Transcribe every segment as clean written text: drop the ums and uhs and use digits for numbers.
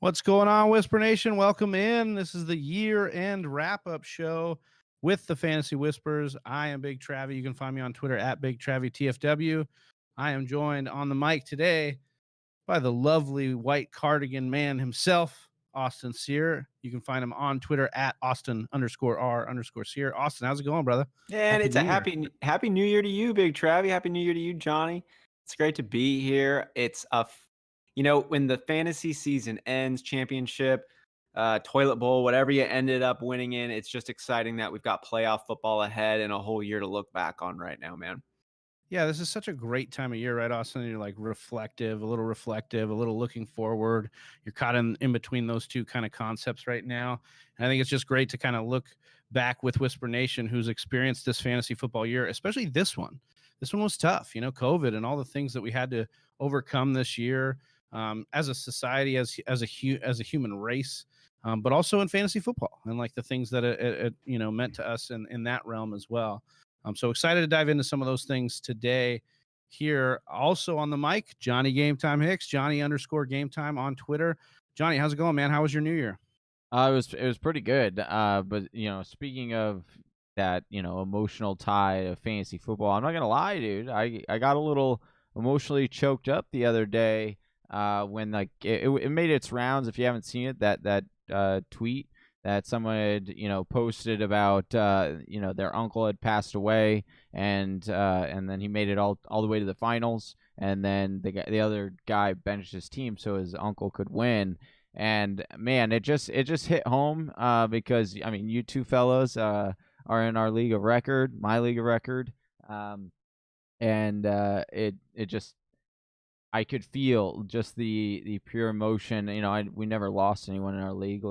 What's going on, Whispernation? Welcome in. This is the year-end wrap-up show with the Fantasy Whispers. I am Big Travie. You can find me on Twitter at Big Travie TFW. I am joined on the mic today by the lovely white cardigan man himself, Austin Sear. You can find him on Twitter at Austin_R_Sear. Austin, how's it going, brother? And Happy it's a New Year. happy New Year to you, Big Travie. Happy New Year to you, Johnny. It's great to be here. When the fantasy season ends, championship, toilet bowl, whatever you ended up winning in, it's just exciting that we've got playoff football ahead and a whole year to look back on right now, man. Yeah, this is such a great time of year, right, Austin? You're like reflective, a little looking forward. You're caught in between those two kind of concepts right now. And I think it's just great to kind of look back with Whisper Nation, who's experienced this fantasy football year, especially this one. This one was tough, COVID and all the things that we had to overcome this year as a society, as a human race, but also in fantasy football and like the things that it meant to us in that realm as well. I'm so excited to dive into some of those things today. Here, also on the mic, Johnny Game Time Hicks, Johnny_Game Time on Twitter. Johnny, how's it going, man? How was your New Year? It was pretty good. But speaking of that, emotional tie of fantasy football, I'm not gonna lie, dude. I got a little emotionally choked up the other day. When like it made its rounds. If you haven't seen it, that tweet that someone had posted about their uncle had passed away, and then he made it all the way to the finals, and then the other guy benched his team so his uncle could win. And man, it just hit home because I mean, you two fellows are in our league of record, my league of record, and it just, I could feel just the pure emotion. We never lost anyone in our league,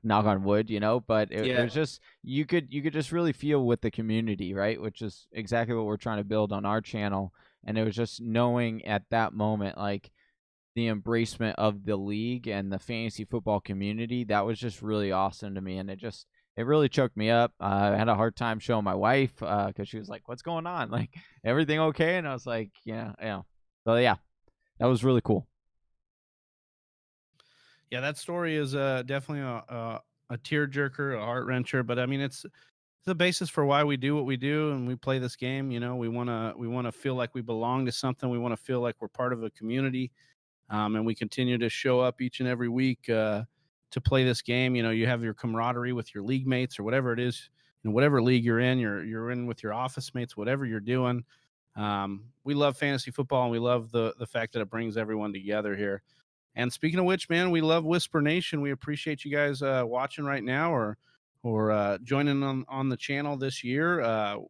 knock on wood, but it was just, you could just really feel with the community, right? Which is exactly what we're trying to build on our channel. And it was just knowing at that moment, like, the embracement of the league and the fantasy football community, that was just really awesome to me. And it really choked me up. I had a hard time showing my wife because she was like, "What's going on? Like, everything okay?" And I was like, "Yeah." So yeah, that was really cool. Yeah, that story is definitely a tearjerker, a heart wrencher. But I mean, it's the basis for why we do what we do and we play this game. We want to feel like we belong to something. We want to feel like we're part of a community. And we continue to show up each and every week to play this game. You have your camaraderie with your league mates or whatever it is, whatever league you're in with your office mates, whatever you're doing. We love fantasy football and we love the fact that it brings everyone together here. And speaking of which, man, we love Whisper Nation. We appreciate you guys watching right now or joining on the channel this year.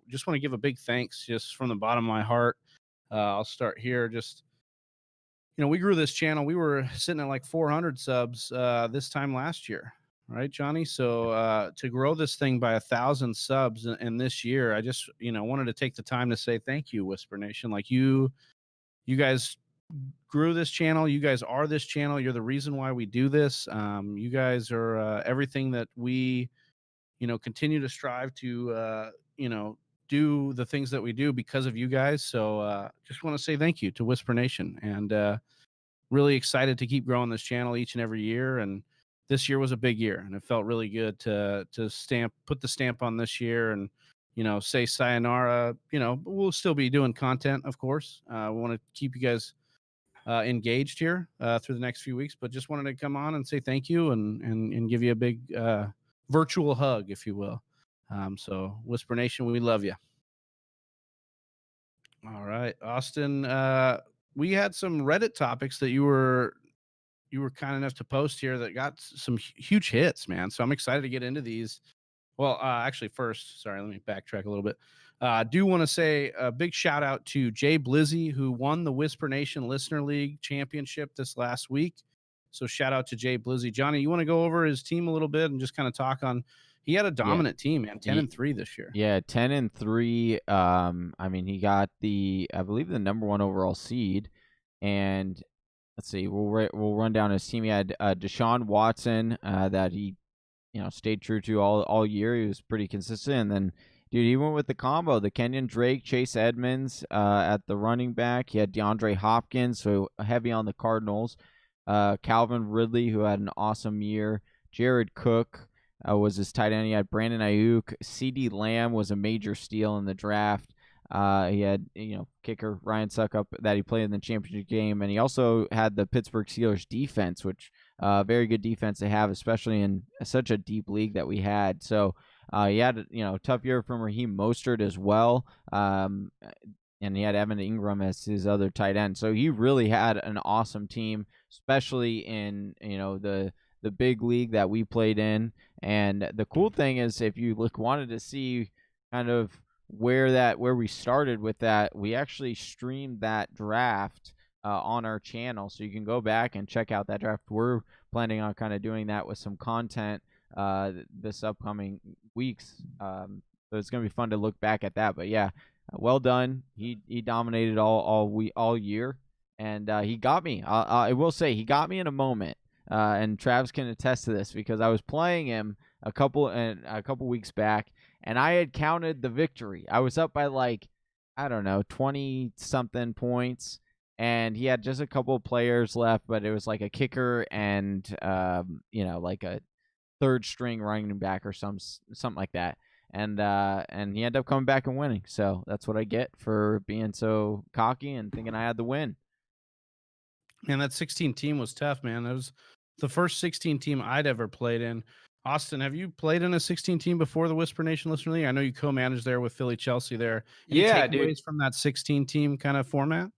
Just want to give a big thanks just from the bottom of my heart. I'll start here. Just we grew this channel. We were sitting at like 400 subs this time last year, right, Johnny? So to grow this thing by 1,000 subs in this year, I just wanted to take the time to say thank you, Whisper Nation. Like you guys grew this channel. You guys are this channel. You're the reason why we do this. You guys are everything that we continue to strive to do the things that we do because of you guys. So just want to say thank you to Whisper Nation and really excited to keep growing this channel each and every year. And this year was a big year, and it felt really good to put the stamp on this year and say sayonara. We'll still be doing content, of course. We want to keep you guys engaged here through the next few weeks, but just wanted to come on and say thank you and give you a big virtual hug, if you will. So Whisper Nation, we love you. All right, Austin. We had some Reddit topics that you were kind enough to post here that got some huge hits, man. So I'm excited to get into these. Well, actually, first, sorry, let me backtrack a little bit. I do want to say a big shout out to Jay Blizzy, who won the Whisper Nation Listener League Championship this last week. So shout out to Jay Blizzy. Johnny, you want to go over his team a little bit and just kind of talk on? He had a dominant team, man. 10-3 this year. Yeah, 10-3. I mean, he got I believe the number 1 overall seed, and let's see, we'll run down his team. He had Deshaun Watson that he stayed true to all year. He was pretty consistent. And then, dude, he went with the combo, the Kenyon Drake, Chase Edmonds at the running back. He had DeAndre Hopkins, so heavy on the Cardinals. Calvin Ridley, who had an awesome year. Jared Cook was his tight end. He had Brandon Ayuk. CeeDee Lamb was a major steal in the draft. He had, kicker Ryan Suckup that he played in the championship game, and he also had the Pittsburgh Steelers defense, which very good defense to have, especially in such a deep league that we had. So he had, a tough year from Raheem Mostert as well. And he had Evan Ingram as his other tight end. So he really had an awesome team, especially in, the big league that we played in. And the cool thing is, if you wanted to see kind of where we started with that, we actually streamed that draft on our channel, so you can go back and check out that draft. We're planning on kind of doing that with some content this upcoming weeks. So it's gonna be fun to look back at that. But yeah, well done. He dominated all year, and he got me. I will say he got me in a moment. And Travis can attest to this because I was playing him a couple weeks back, and I had counted the victory. I was up by I don't know, 20 something points, and he had just a couple of players left, but it was like a kicker and like a third string running back or something like that. And he ended up coming back and winning. So that's what I get for being so cocky and thinking I had the win. And that 16 team was tough, man. That was the first 16 team I'd ever played in. Austin, have you played in a 16 team before the Whispernation Listener League? I know you co-managed there with Philly Chelsea there. Any Yeah, dude. takeaways from that 16 team kind of format?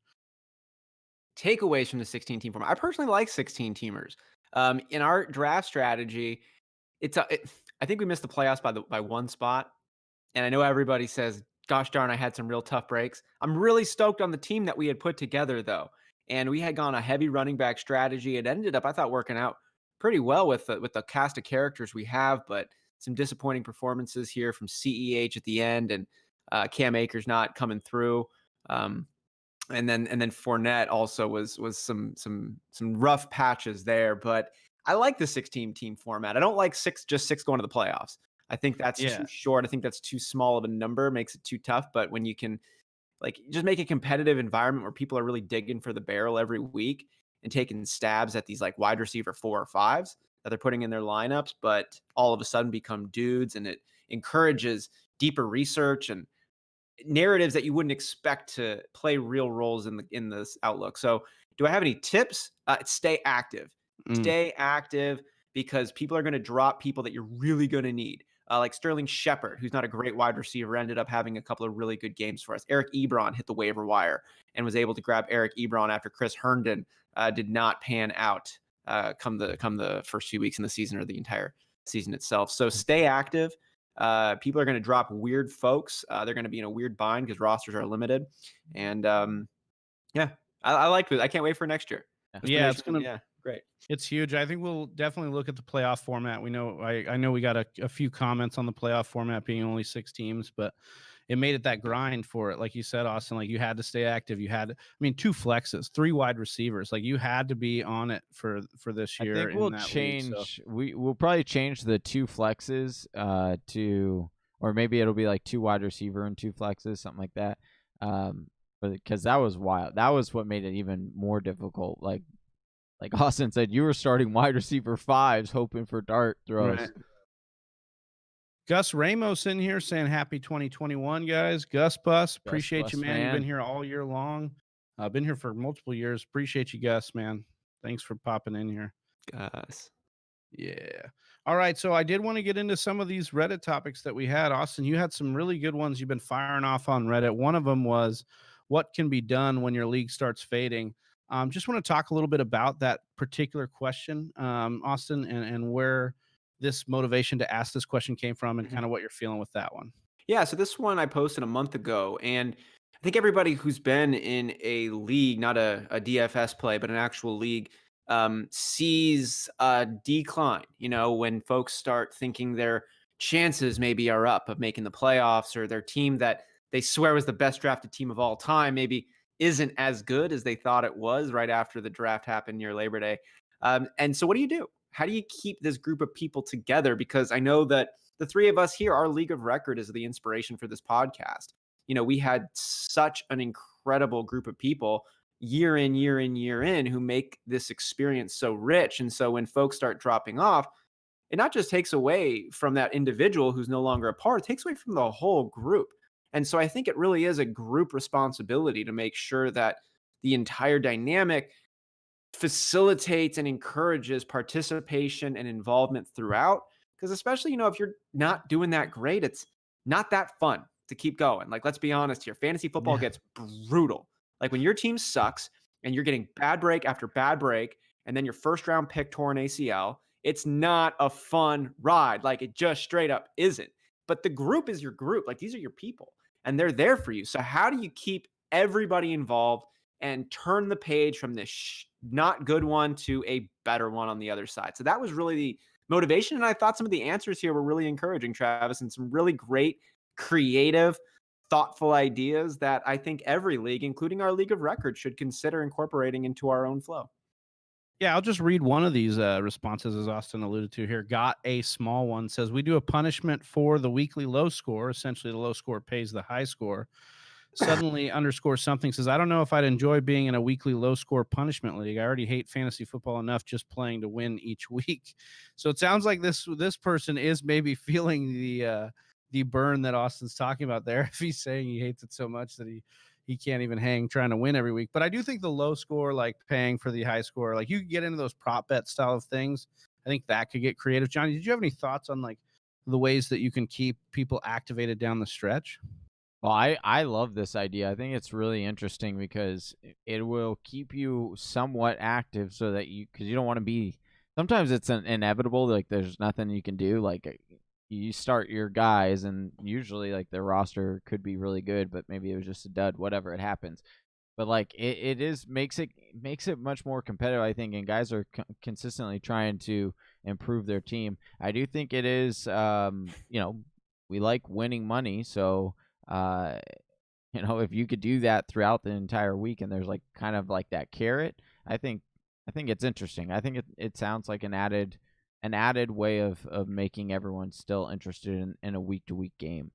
Takeaways from the 16 team format. I personally like 16 teamers. In our draft strategy, I think we missed the playoffs by one spot. And I know everybody says, gosh darn, I had some real tough breaks. I'm really stoked on the team that we had put together, though. And we had gone a heavy running back strategy. It ended up, I thought, working out pretty well with the cast of characters we have, but some disappointing performances here from CEH at the end, and Cam Akers not coming through. And then Fournette also was some rough patches there. But I like the 16 team format. I don't like six going to the playoffs. I think that's Yeah. too short. I think that's too small of a number, makes it too tough. But when you can just make a competitive environment where people are really digging for the barrel every week and taking stabs at these wide receiver 4 or 5s that they're putting in their lineups, but all of a sudden become dudes, and it encourages deeper research and narratives that you wouldn't expect to play real roles in this outlook. So, do I have any tips? Stay active. Stay active, because people are going to drop people that you're really going to need. Like Sterling Shepard, who's not a great wide receiver, ended up having a couple of really good games for us. Eric Ebron hit the waiver wire and was able to grab Eric Ebron after Chris Herndon did not pan out come the first few weeks in the season or the entire season itself. So stay active. People are going to drop weird folks. They're going to be in a weird bind because rosters are limited. And yeah, I like it. I can't wait for next year. Yeah, Great. It's huge. I think we'll definitely look at the playoff format. We know I know we got a few comments on the playoff format being only 6 teams, but it made it that grind for it. Like you said, Austin, like you had to stay active. You had, 2 flexes, 3 wide receivers. Like you had to be on it for this I year think in we'll that league. So change. We'll probably change the 2 flexes to, or maybe it'll be like 2 wide receiver and 2 flexes, something like that. But because that was wild. That was what made it even more difficult. Like Austin said, you were starting wide receiver 5s, hoping for dart throws. Right. Gus Ramos in here saying happy 2021, guys. Gus Bus, appreciate Bus, you, man. You've been here all year long. I've been here for multiple years. Appreciate you, Gus, man. Thanks for popping in here. Gus. Yeah. All right. So I did want to get into some of these Reddit topics that we had. Austin, you had some really good ones you've been firing off on Reddit. One of them was what can be done when your league starts fading. Just want to talk a little bit about that particular question, Austin, and where this motivation to ask this question came from and kind of what you're feeling with that one. Yeah, so this one I posted a month ago, and I think everybody who's been in a league, not a DFS play, but an actual league, sees a decline. When folks start thinking their chances maybe are up of making the playoffs, or their team that they swear was the best drafted team of all time maybe isn't as good as they thought it was right after the draft happened near Labor Day. And so what do you do? How do you keep this group of people together? Because I know that the 3 of us here, our league of record is the inspiration for this podcast. We had such an incredible group of people year in, year in, year in who make this experience so rich. And so when folks start dropping off, it not just takes away from that individual who's no longer a part, it takes away from the whole group. And so I think it really is a group responsibility to make sure that the entire dynamic facilitates and encourages participation and involvement throughout. Because especially, if you're not doing that great, it's not that fun to keep going. Like, let's be honest here. Fantasy football Yeah. gets brutal. Like when your team sucks and you're getting bad break after bad break, and then your first round pick torn ACL, it's not a fun ride. Like it just straight up isn't. But the group is your group. Like these are your people and they're there for you. So how do you keep everybody involved and turn the page from this not good one to a better one on the other side? So that was really the motivation. And I thought some of the answers here were really encouraging, Travis, and some really great, creative, thoughtful ideas that I think every league, including our league of record, should consider incorporating into our own flow. Yeah, I'll just read one of these responses, as Austin alluded to here. Got a small one says, we do a punishment for the weekly low score. Essentially, the low score pays the high score. Suddenly underscore something says, I don't know if I'd enjoy being in a weekly low score punishment league. I already hate fantasy football enough just playing to win each week. So it sounds like this person is maybe feeling the burn that Austin's talking about there. If he's saying he hates it so much that he can't even hang trying to win every week. But I do think the low score, like paying for the high score, like you could get into those prop bet style of things. I think that could get creative. Johnny, did you have any thoughts on like the ways that you can keep people activated down the stretch? Well, I love this idea. I think it's really interesting because it will keep you somewhat active so that because you don't want to be, sometimes it's inevitable. Like there's nothing you can do. Like you start your guys and usually like their roster could be really good, but maybe it was just a dud, whatever, it happens. But like it is makes it much more competitive, I think, and guys are consistently trying to improve their team. I do think it is, we like winning money, so uh, if you could do that throughout the entire week, and there's like kind of like that carrot, I think it's interesting. I think it sounds like an added way of making everyone still interested in a week to week game.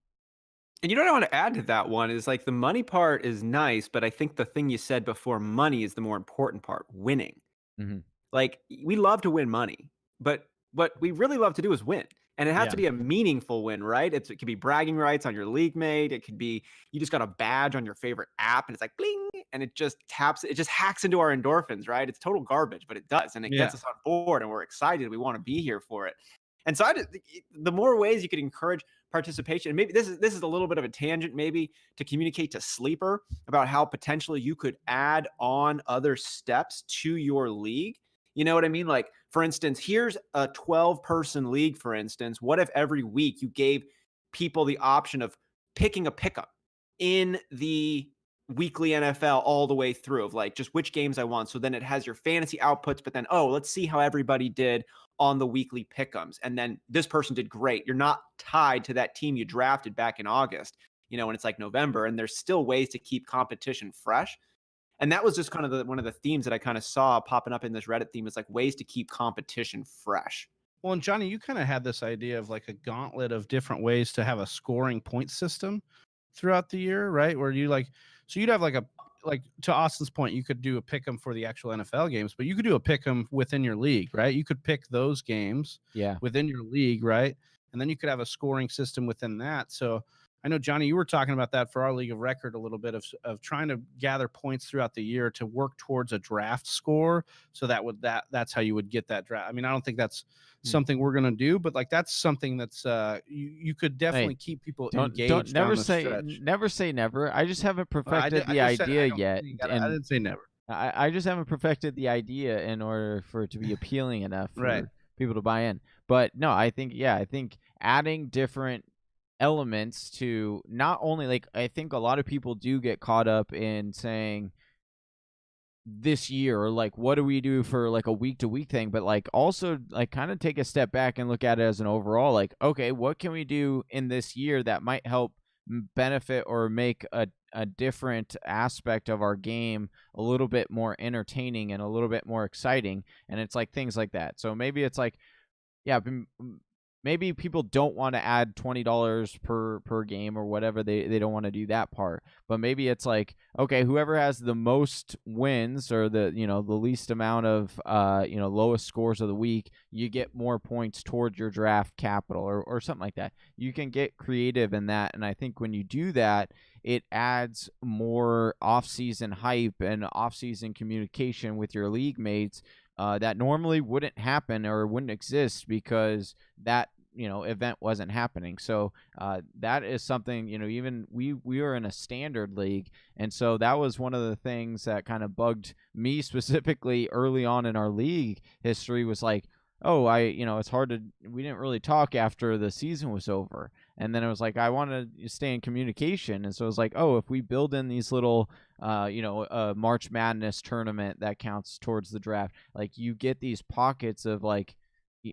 And you know what I want to add to that one is like the money part is nice, but I think the thing you said before money is the more important part, winning. Hmm. Like we love to win money, but what we really love to do is win. And it has Yeah. to be a meaningful win, right? It could be bragging rights on your league mate. It could be you just got a badge on your favorite app and it's like bling and it just hacks into our endorphins, right? It's total garbage, but it does. And it Yeah. gets us on board and we're excited. We want to be here for it. And so the more ways you could encourage participation, and maybe this is a little bit of a tangent, maybe to communicate to Sleeper about how potentially you could add on other steps to your league. You know what I mean? Like, for instance, here's a 12-person league, for instance. What if every week you gave people the option of picking a pickup in the weekly NFL all the way through of like just which games I want. So then it has your fantasy outputs, but then, let's see how everybody did on the weekly pick'ems. And then this person did great. You're not tied to that team you drafted back in August, when it's like November, and there's still ways to keep competition fresh. And that was just kind of one of the themes that I kind of saw popping up in this Reddit theme is like ways to keep competition fresh. Well, and Johnny, you kind of had this idea of like a gauntlet of different ways to have a scoring point system throughout the year, right? Where you so you'd have like to Austin's point, you could do a pick 'em for the actual NFL games, but you could do a pick 'em within your league, right? You could pick those games Yeah. within your league, right? And then you could have a scoring system within that. So I know, Johnny, you were talking about that for our league of record a little bit of trying to gather points throughout the year to work towards a draft score. So that's how you would get that draft. I mean, I don't think that's something we're gonna do, but like that's something that's you could definitely keep people engaged Never down the say stretch. never say never. I just haven't perfected the I just said idea I don't yet, think I and didn't say never. I just haven't perfected the idea in order for it to be appealing enough Right. for people to buy in. But no, I think adding different elements to not only like I think a lot of people do get caught up in saying this year or like what do we do for like a week to week thing, but like also like kind of take a step back and look at it as an overall like, okay, what can we do in this year that might help benefit or make a different aspect of our game a little bit more entertaining and a little bit more exciting. And it's like things like that. So maybe it's like, yeah, maybe people don't want to add $20 per game or whatever. They don't want to do that part. But maybe it's like, okay, whoever has the most wins or the, the least amount of lowest scores of the week, you get more points towards your draft capital or something like that. You can get creative in that, and I think when you do that, it adds more off-season hype and off-season communication with your league mates that normally wouldn't happen or wouldn't exist because that event wasn't happening. So that is something, even we are in a standard league, and so that was one of the things that kind of bugged me specifically early on in our league history, was like, oh, it's hard to, we didn't really talk after the season was over. And then it was like, I want to stay in communication. And so it was like, oh, if we build in these little, March Madness tournament that counts towards the draft, like you get these pockets of like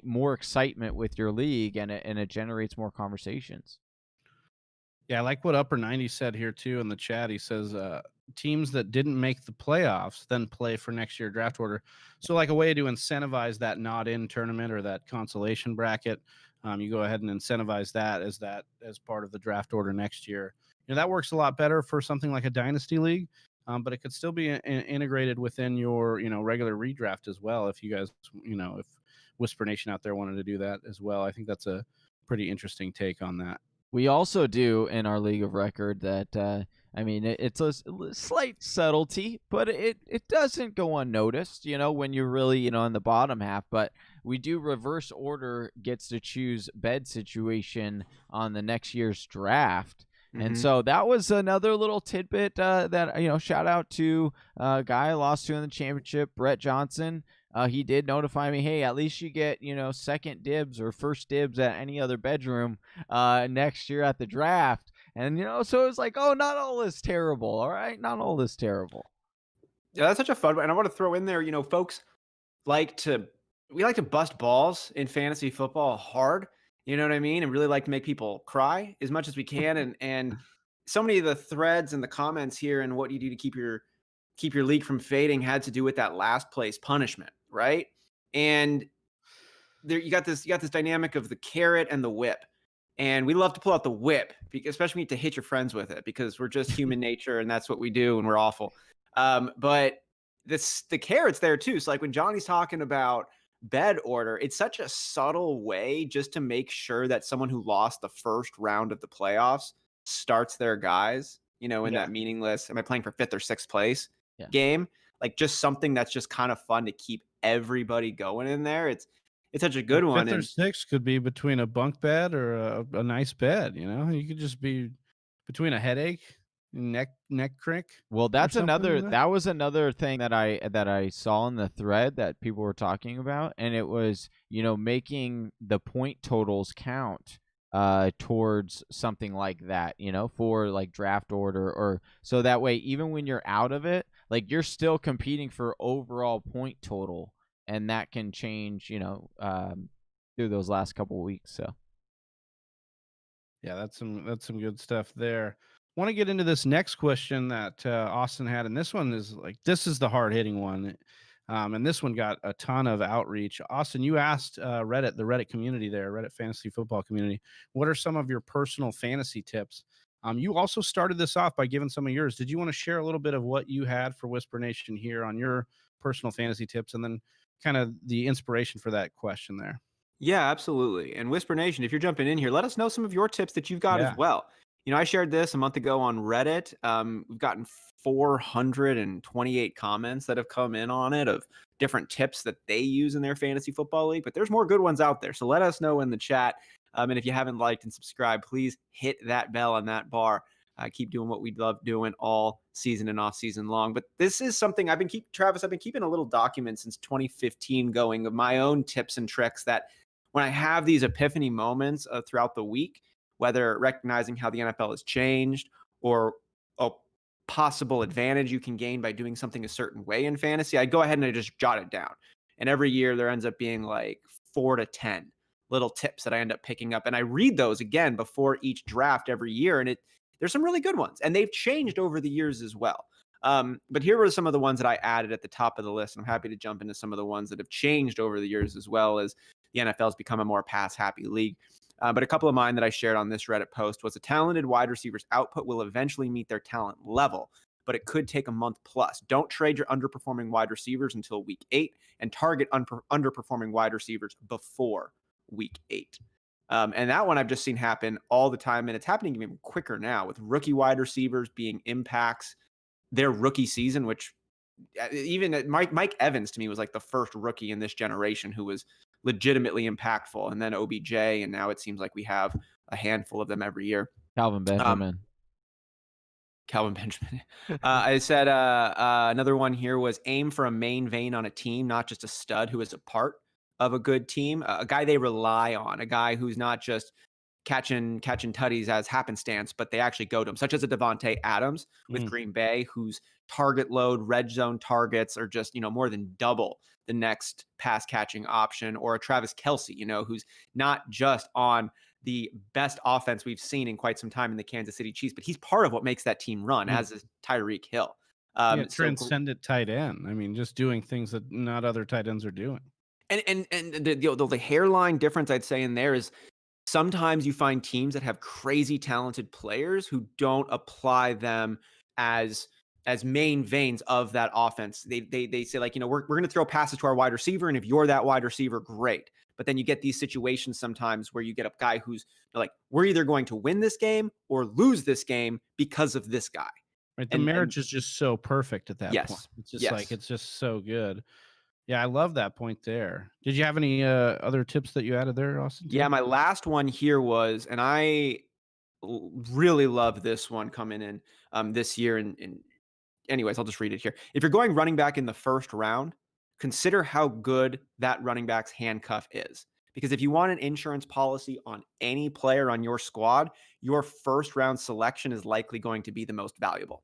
more excitement with your league, and it generates more conversations. Yeah, I like what Upper 90 said here too in the chat. He says teams that didn't make the playoffs then play for next year draft order. So like a way to incentivize that not in tournament or that consolation bracket, you go ahead and incentivize that as part of the draft order next year. That works a lot better for something like a dynasty league, but it could still be integrated within your regular redraft as well. If you guys if Whisper Nation out there wanted to do that as well, I think that's a pretty interesting take on that. We also do in our league of record that it's a slight subtlety, but it doesn't go unnoticed, when you're really, in the bottom half. But we do reverse order gets to choose bed situation on the next year's draft. And so that was another little tidbit that, shout out to a guy I lost to in the championship, Brett Johnson. He did notify me, hey, at least you get, second dibs or first dibs at any other bedroom next year at the draft. And, so it was like, oh, not all is terrible. All right. Not all is terrible. Yeah, that's such a fun one. And I want to throw in there, folks we like to bust balls in fantasy football hard. You know what I mean? And really like to make people cry as much as we can. And so many of the threads and the comments here and what you do to keep your league from fading had to do with that last place punishment, right? And there you got this dynamic of the carrot and the whip. And we love to pull out the whip, especially when you have to hit your friends with it, because we're just human nature and that's what we do and we're awful. But the carrot's there too. So like when Johnny's talking about bed order, it's such a subtle way just to make sure that someone who lost the first round of the playoffs starts their guys, in that meaningless, am I playing for 5th or 6th place game? Like just something that's just kind of fun to keep everybody going in there. It's such a good one. 5th or 6th could be between a bunk bed or a nice bed. You could just be between a headache, neck crick. Well, that was another thing that I saw in the thread that people were talking about, and it was, making the point totals count towards something like that, for like draft order, or so that way even when you're out of it, like you're still competing for overall point total, and that can change, through those last couple of weeks. So yeah, that's some good stuff there. Want to get into this next question that Austin had, and this one is the hard hitting one, and this one got a ton of outreach. Austin, you asked the Reddit community there, Reddit fantasy football community, what are some of your personal fantasy tips? You also started this off by giving some of yours. Did you want to share a little bit of what you had for Whisper Nation here on your personal fantasy tips, and then kind of the inspiration for that question there? Yeah, absolutely. And Whisper Nation, if you're jumping in here, let us know some of your tips that you've got as well. I shared this a month ago on Reddit. We've gotten 428 comments that have come in on it of different tips that they use in their fantasy football league, but there's more good ones out there. So let us know in the chat. And if you haven't liked and subscribed, please hit that bell on that bar. Keep doing what we love doing all season and off season long. But this is something I've been keeping a little document since 2015 going of my own tips and tricks that when I have these epiphany moments throughout the week, whether recognizing how the NFL has changed or a possible advantage you can gain by doing something a certain way in fantasy, I go ahead and I just jot it down. And every year there ends up being like 4 to 10 little tips that I end up picking up. And I read those again before each draft every year. And there's some really good ones. And they've changed over the years as well. But here were some of the ones that I added at the top of the list. I'm happy to jump into some of the ones that have changed over the years as well. As the NFL has become a more pass-happy league. But a couple of mine that I shared on this Reddit post was a talented wide receiver's output will eventually meet their talent level, but it could take a month plus. Don't trade your underperforming wide receivers until week 8 and target underperforming wide receivers before week 8. And that one I've just seen happen all the time, and it's happening even quicker now with rookie wide receivers being impacts their rookie season, which even Mike Evans to me was like the first rookie in this generation who was legitimately impactful, and then OBJ, and now it seems like we have a handful of them every year. Calvin Benjamin. Calvin Benjamin. I said another one here was aim for a main vein on a team, not just a stud who is a part of a good team, a guy they rely on, a guy who's not just catching tutties as happenstance, but they actually go to him, such as a Devontae Adams with Green Bay, whose target load, red zone targets are just, more than double the next pass catching option, or a Travis Kelce, who's not just on the best offense we've seen in quite some time in the Kansas City Chiefs, but he's part of what makes that team run, as is Tyreek Hill. Transcendent tight end. I mean, just doing things that not other tight ends are doing. And the hairline difference I'd say in there is sometimes you find teams that have crazy talented players who don't apply them as main veins of that offense. They say like, we're going to throw passes to our wide receiver, and if you're that wide receiver, great. But then you get these situations sometimes where you get a guy who's like, we're either going to win this game or lose this game because of this guy. Right. The marriage is just so perfect at that point. It's just like, it's just so good. Yeah, I love that point there. Did you have any other tips that you added there, Austin? Yeah, my last one here was, and I really love this one coming in this year. And anyways, I'll just read it here. If you're going running back in the first round, consider how good that running back's handcuff is. Because if you want an insurance policy on any player on your squad, your first round selection is likely going to be the most valuable.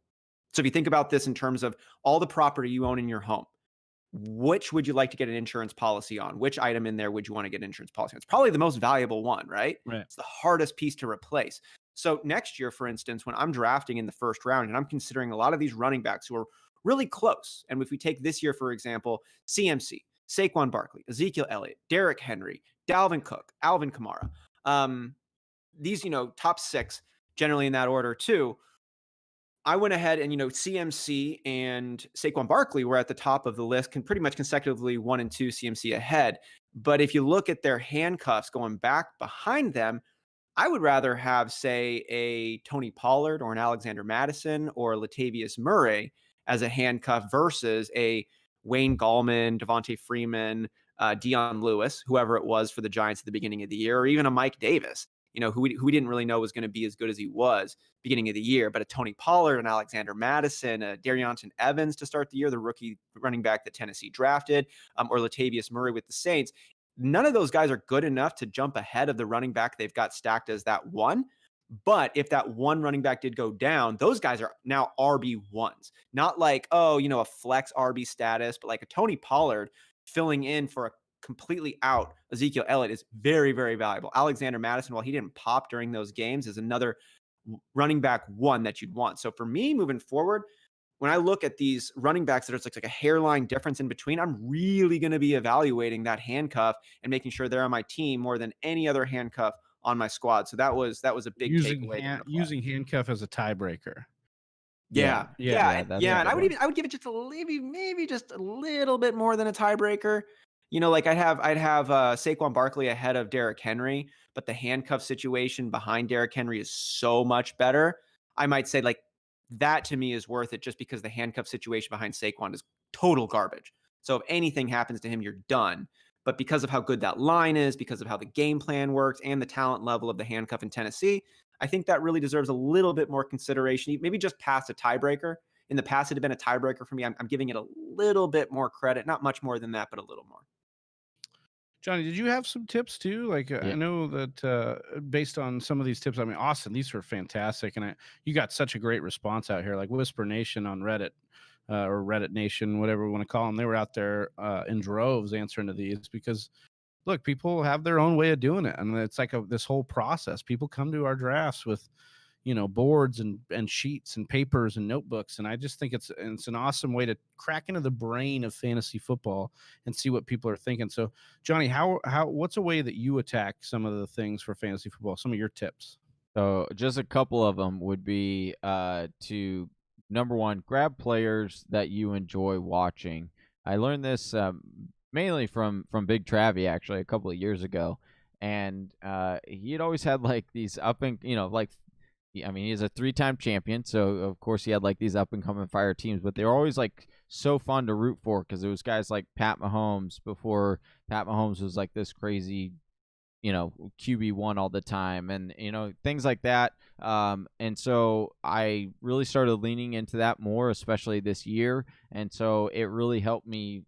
So if you think about this in terms of all the property you own in your home, which would you like to get an insurance policy on? Which item in there would you want to get an insurance policy on? It's probably the most valuable one, right? It's the hardest piece to replace. So next year, for instance, when I'm drafting in the first round and I'm considering a lot of these running backs who are really close, and if we take this year, for example, CMC, Saquon Barkley, Ezekiel Elliott, Derrick Henry, Dalvin Cook, Alvin Kamara, these, top 6, generally in that order too, I went ahead and, CMC and Saquon Barkley were at the top of the list, can pretty much consecutively 1 and 2, CMC ahead. But if you look at their handcuffs going back behind them, I would rather have, say, a Tony Pollard or an Alexander Madison or Latavius Murray as a handcuff versus a Wayne Gallman, Devontae Freeman, Dion Lewis, whoever it was for the Giants at the beginning of the year, or even a Mike Davis, who we didn't really know was going to be as good as he was beginning of the year. But a Tony Pollard, an Alexander Madison, a Darrionton Evans to start the year, the rookie running back that Tennessee drafted, or Latavius Murray with the Saints. None of those guys are good enough to jump ahead of the running back they've got stacked as that one. But if that one running back did go down, those guys are now RB1s. Not like, a flex RB status, but like a Tony Pollard filling in for a completely out Ezekiel Elliott is very, very valuable. Alexander Madison, while he didn't pop during those games, is another running back one that you'd want. So for me, moving forward, when I look at these running backs that are like a hairline difference in between, I'm really going to be evaluating that handcuff and making sure they're on my team more than any other handcuff on my squad. So that was a big takeaway. Using handcuff as a tiebreaker. Yeah. And I would give it just maybe just a little bit more than a tiebreaker. Like I'd have Saquon Barkley ahead of Derrick Henry, but the handcuff situation behind Derrick Henry is so much better. I might say like that to me is worth it just because the handcuff situation behind Saquon is total garbage. So if anything happens to him, you're done. But because of how good that line is, because of how the game plan works and the talent level of the handcuff in Tennessee, I think that really deserves a little bit more consideration, maybe just past a tiebreaker. In the past, it had been a tiebreaker for me. I'm giving it a little bit more credit, not much more than that, but a little more. Johnny, did you have some tips too? Like I know that based on some of these tips, I mean, Austin, these were fantastic, and you got such a great response out here. Like Whispernation on Reddit or Reddit Nation, whatever we want to call them, they were out there in droves answering to these because, look, people have their own way of doing it, and it's like this whole process. People come to our drafts with, boards and sheets and papers and notebooks. And I just think it's an awesome way to crack into the brain of fantasy football and see what people are thinking. So Johnny, how what's a way that you attack some of the things for fantasy football, some of your tips? So just a couple of them would be to number one, grab players that you enjoy watching. I learned this mainly from Big Travie actually a couple of years ago, and he had always had like these up and like I mean he's a 3-time champion, so of course he had like these up and coming fire teams, but they were always like so fun to root for because it was guys like Pat Mahomes before Pat Mahomes was like this crazy QB1 all the time and things like that. And so I really started leaning into that more, especially this year. And so it really helped me,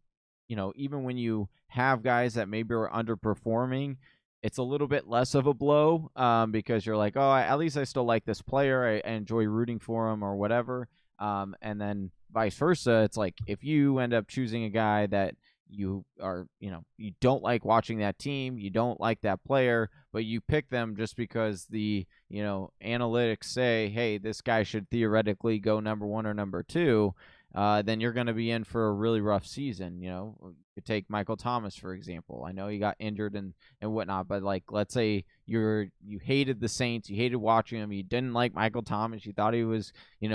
even when you have guys that maybe are underperforming, it's a little bit less of a blow because you're like, oh, at least I still like this player. I enjoy rooting for him or whatever. And then vice versa. It's like if you end up choosing a guy that you are, you don't like watching that team, you don't like that player, but you pick them just because the, analytics say, hey, this guy should theoretically go number 1 or number 2, then you're going to be in for a really rough season. You could take Michael Thomas, for example. I know he got injured and whatnot, but like, let's say you hated the Saints, you hated watching him, you didn't like Michael Thomas, you thought he was,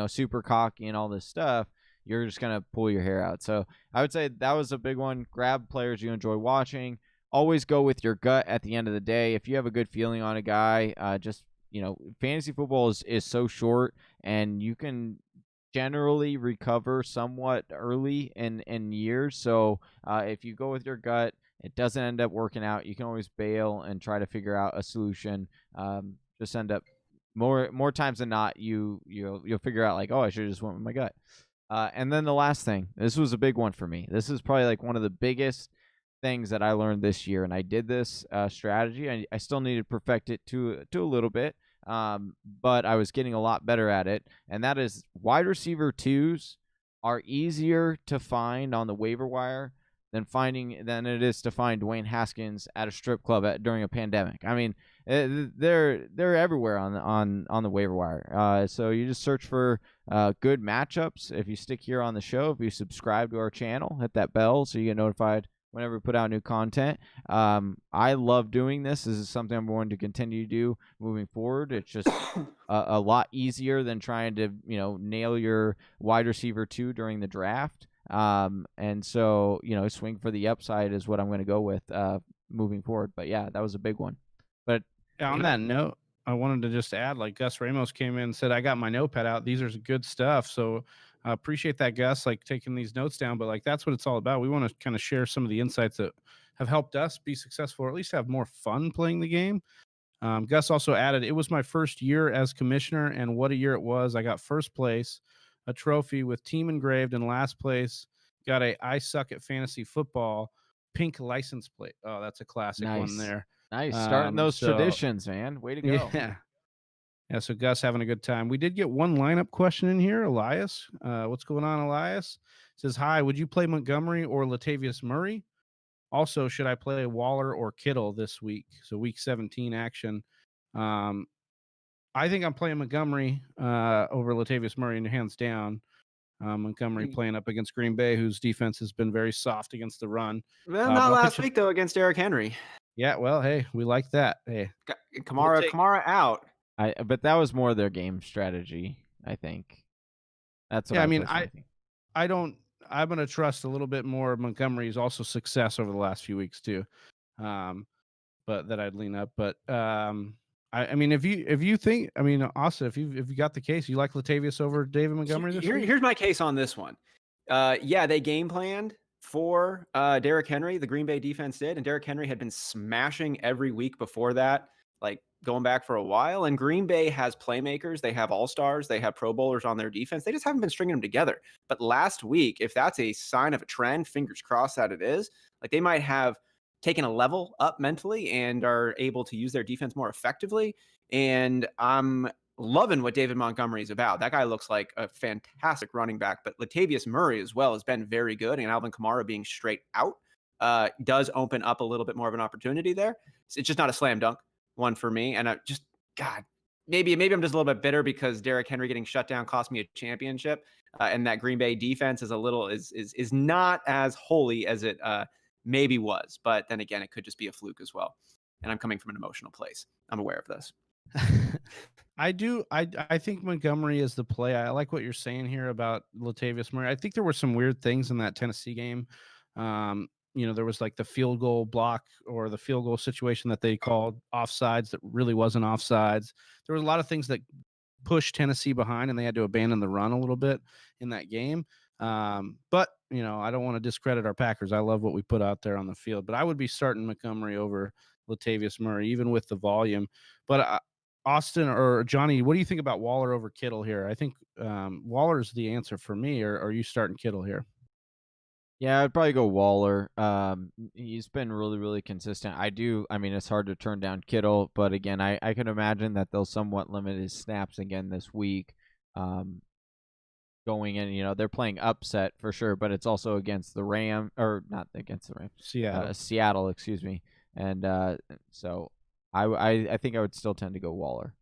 super cocky and all this stuff. You're just going to pull your hair out. So I would say that was a big one. Grab players you enjoy watching. Always go with your gut at the end of the day. If you have a good feeling on a guy, just, fantasy football is so short and you can generally recover somewhat early in years. So if you go with your gut, it doesn't end up working out, you can always bail and try to figure out a solution. Just end up more times than not, you'll figure out like, oh, I should have just went with my gut. And then the last thing, this was a big one for me. This is probably like one of the biggest things that I learned this year, and I did this strategy. I still need to perfect it to a little bit, but I was getting a lot better at it. And that is wide receiver 2s are easier to find on the waiver wire than it is to find Dwayne Haskins at a strip club during a pandemic. I mean, they're everywhere on the waiver wire. So you just search for good matchups. If you stick here on the show, if you subscribe to our channel, hit that bell so you get notified whenever we put out new content. I love doing this. This is something I'm going to continue to do moving forward. It's just a lot easier than trying to nail your wide receiver 2 during the draft. And so swing for the upside is what I'm going to go with moving forward. But yeah, that was a big one. But Yeah, on that note, I wanted to just add, like Gus Ramos came in and said, I got my notepad out. These are good stuff. So I appreciate that, Gus, like taking these notes down. But like that's what it's all about. We want to kind of share some of the insights that have helped us be successful, or at least have more fun playing the game. Gus also added, it was my first year as commissioner, and what a year it was. I got first place, a trophy with team engraved, and last place got a I suck at fantasy football pink license plate. Oh, that's a classic one nice. there. Nice. Starting those So traditions, man. Way to go. yeah. Yeah, so Gus having a good time. We did get one lineup question in here. Elias, what's going on, Elias? Says, hi, would you play Montgomery or Latavius Murray? Also, should I play Waller or Kittle this week? So week 17 action. I think I'm playing Montgomery over Latavius Murray, and hands down. Montgomery playing up against Green Bay, whose defense has been very soft against the run. Well, But not I'll last pitch it. week though against Derrick Henry. Yeah, well, hey, we like that. Hey, Kamara out. But that was more their game strategy, I think. That's what yeah, I I mean, personally think. I'm going to trust a little bit more Montgomery's also success over the last few weeks too. But that I'd lean up. But I mean, if you think, I mean, Austin, if you got the case, you like Latavius over David Montgomery this week? Here's my case on this one. Yeah, they game planned for Derrick Henry. The Green Bay defense did, and Derrick Henry had been smashing every week before that, like going back for a while. And Green Bay has playmakers. They have all-stars. They have Pro Bowlers on their defense. They just haven't been stringing them together. But last week, if that's a sign of a trend, fingers crossed that it is, like they might have taken a level up mentally and are able to use their defense more effectively. And I'm loving what David Montgomery is about. That guy looks like a fantastic running back, but Latavius Murray as well has been very good. And Alvin Kamara being straight out does open up a little bit more of an opportunity there. It's just not a slam dunk one for me. And God, maybe I'm just a little bit bitter because Derrick Henry getting shut down cost me a championship, and that Green Bay defense is a little is not as holy as it maybe was. But then again, it could just be a fluke as well. And I'm coming from an emotional place. I'm aware of this. I do. I think Montgomery is the play. I like what you're saying here about Latavius Murray. I think there were some weird things in that Tennessee game. There was like the field goal block or the field goal situation that they called offsides that really wasn't offsides. There was a lot of things that pushed Tennessee behind, and they had to abandon the run a little bit in that game. But I don't want to discredit our Packers. I love what we put out there on the field, but I would be starting Montgomery over Latavius Murray, even with the volume. But Austin or Johnny, what do you think about Waller over Kittle here? I think Waller is the answer for me. Or are you starting Kittle here? Yeah, I'd probably go Waller. He's been really, really consistent. I mean, it's hard to turn down Kittle, but again, I can imagine that they'll somewhat limit his snaps again this week. Going in, they're playing upset for sure, but it's also against the or not against the Rams, Seattle, excuse me. And so I think I would still tend to go Waller.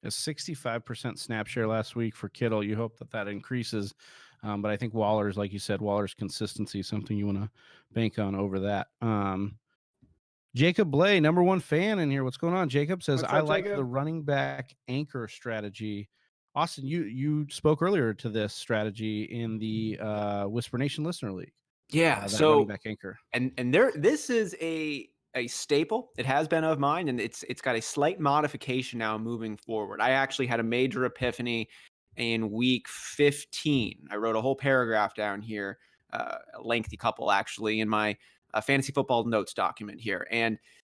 A 65% snap share last week for Kittle. You hope that increases. But I think Waller's, like you said, Waller's consistency is something you want to bank on over that. Jacob Bley, number one fan in here. What's going on? Jacob says, What's I up, like Jacob? the running back anchor strategy. Austin, you spoke earlier to this strategy in the Whispernation Listener League. Yeah. That running back anchor. And this is a staple. It has been of mine, and it's got a slight modification now moving forward. I actually had a major epiphany in week 15. I wrote a whole paragraph down here, a lengthy couple actually, in my fantasy football notes document here. And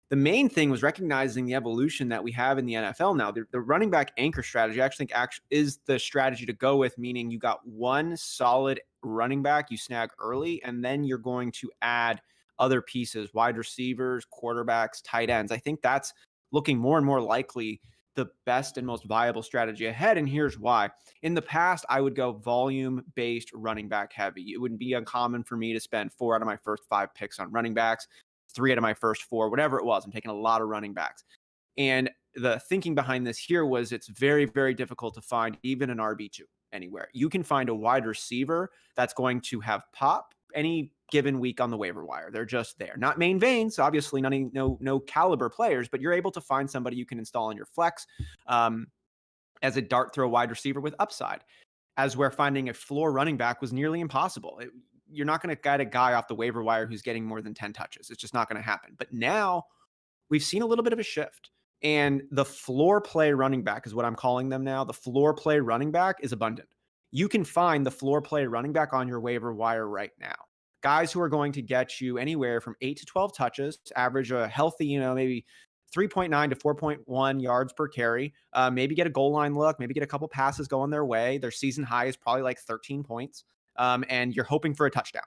the main thing was recognizing the evolution that we have in the NFL now. The running back anchor strategy, I actually think, is the strategy to go with, meaning you got one solid running back you snag early, and then you're going to add other pieces, wide receivers, quarterbacks, tight ends. I think that's looking more and more likely the best and most viable strategy ahead. And here's why. In the past, I would go volume-based running back heavy. It wouldn't be uncommon for me to spend 4 out of my first 5 picks on running backs, 3 out of my first 4, whatever it was. I'm taking a lot of running backs. And the thinking behind this here was it's very, very difficult to find even an RB2 anywhere. You can find a wide receiver that's going to have pop any given week on the waiver wire. They're just there. Not main veins, obviously, no caliber players, but you're able to find somebody you can install in your flex as a dart throw wide receiver with upside. As where finding a floor running back was nearly impossible. You're not going to get a guy off the waiver wire who's getting more than 10 touches. It's just not going to happen. But now we've seen a little bit of a shift. And the floor play running back is what I'm calling them now. The floor play running back is abundant. You can find the floor play running back on your waiver wire right now. Guys who are going to get you anywhere from 8 to 12 touches, average a healthy, maybe 3.9 to 4.1 yards per carry, maybe get a goal line look, maybe get a couple passes going their way. Their season high is probably like 13 points, and you're hoping for a touchdown.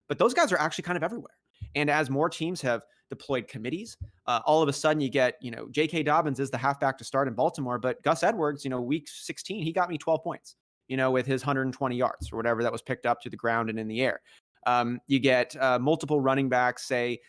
But those guys are actually kind of everywhere. And as more teams have deployed committees, all of a sudden you get, J.K. Dobbins is the halfback to start in Baltimore, but Gus Edwards, week 16, he got me 12 points, with his 120 yards or whatever that was picked up to the ground and in the air. You get multiple running backs, say,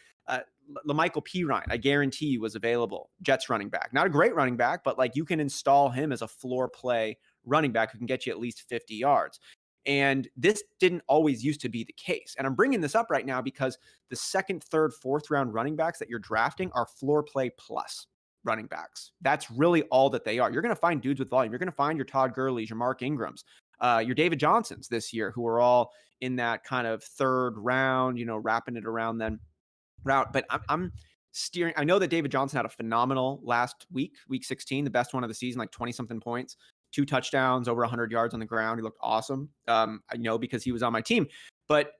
LaMichael Pirine, I guarantee you, was available. Jets running back. Not a great running back, but like you can install him as a floor play running back who can get you at least 50 yards. And this didn't always used to be the case. And I'm bringing this up right now because the second, third, fourth round running backs that you're drafting are floor play plus running backs. That's really all that they are. You're going to find dudes with volume. You're going to find your Todd Gurley's, your Mark Ingrams, your David Johnsons this year, who are all in that kind of third round, wrapping it around then route. But I'm steering. I know that David Johnson had a phenomenal last week 16, the best one of the season, like 20 something points, 2 touchdowns, over 100 yards on the ground. He looked awesome. I know because he was on my team. But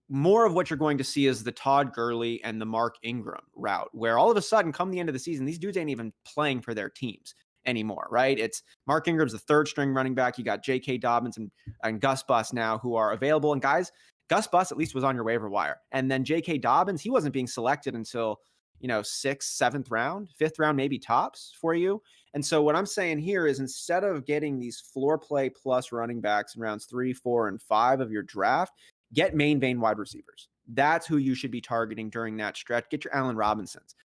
more of what you're going to see is the Todd Gurley and the Mark Ingram route, where all of a sudden, come the end of the season, these dudes ain't even playing for their teams anymore, right? It's Mark Ingram's the third string running back. You got J.K. Dobbins and Gus Bus now who are available. And guys, Gus Bus at least was on your waiver wire. And then J.K. Dobbins, he wasn't being selected until, 6th, 7th round, 5th round, maybe tops for you. And so what I'm saying here is instead of getting these floor play plus running backs in rounds 3, 4, and 5 of your draft, get main vein wide receivers. That's who you should be targeting during that stretch. Get your Allen Robinsons.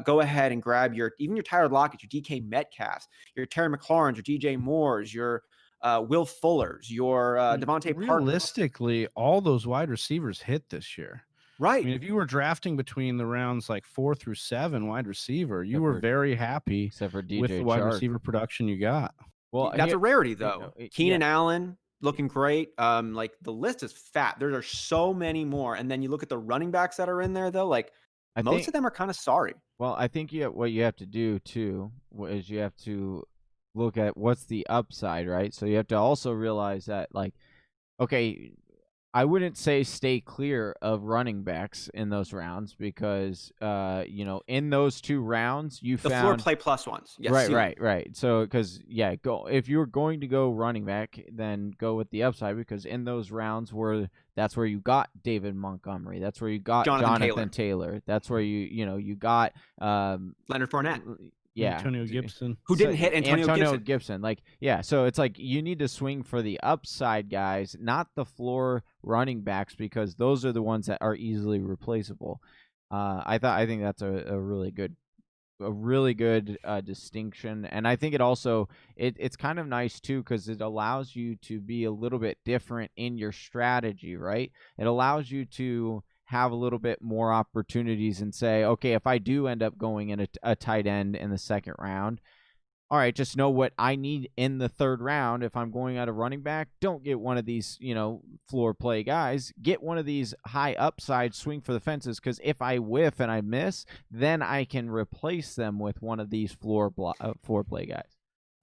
go ahead and grab even your Tyler Lockett, your DK Metcalfs, your Terry McLaurin's, your DJ Moore's, your Will Fuller's, your Devontae Parker. Realistically, all those wide receivers hit this year. I Right. mean, if you were drafting between the rounds like 4 through 7 wide receiver, you were very happy except for with DJ the wide Chark. receiver production you got. Well, That's a rarity, you though. know, Keenan Allen looking great. Like the list is fat. There are so many more. And then you look at the running backs that are in there, though. Like most of them are kind of sorry. Well, I think what you have to do too is you have to look at what's the upside, right? So you have to also realize that, like, okay, I wouldn't say stay clear of running backs in those rounds because, in those 2 rounds you The found floor play plus ones. Yes, right. So, because go if you're going to go running back, then go with the upside because in those rounds that's where you got David Montgomery, that's where you got Jonathan Taylor. That's where you got Leonard Fournette. Antonio Gibson. Who didn't hit Antonio Gibson. Like, yeah, so it's like you need to swing for the upside guys, not the floor running backs, because those are the ones that are easily replaceable. I think that's a really good distinction, and I think it also it's kind of nice too because it allows you to be a little bit different in your strategy, right? It allows you to have a little bit more opportunities and say, okay, if I do end up going in a tight end in the 2nd round, all right, just know what I need in the 3rd round. If I'm going out of running back, don't get one of these, floor play guys. Get one of these high upside swing for the fences, because if I whiff and I miss, then I can replace them with one of these floor play guys.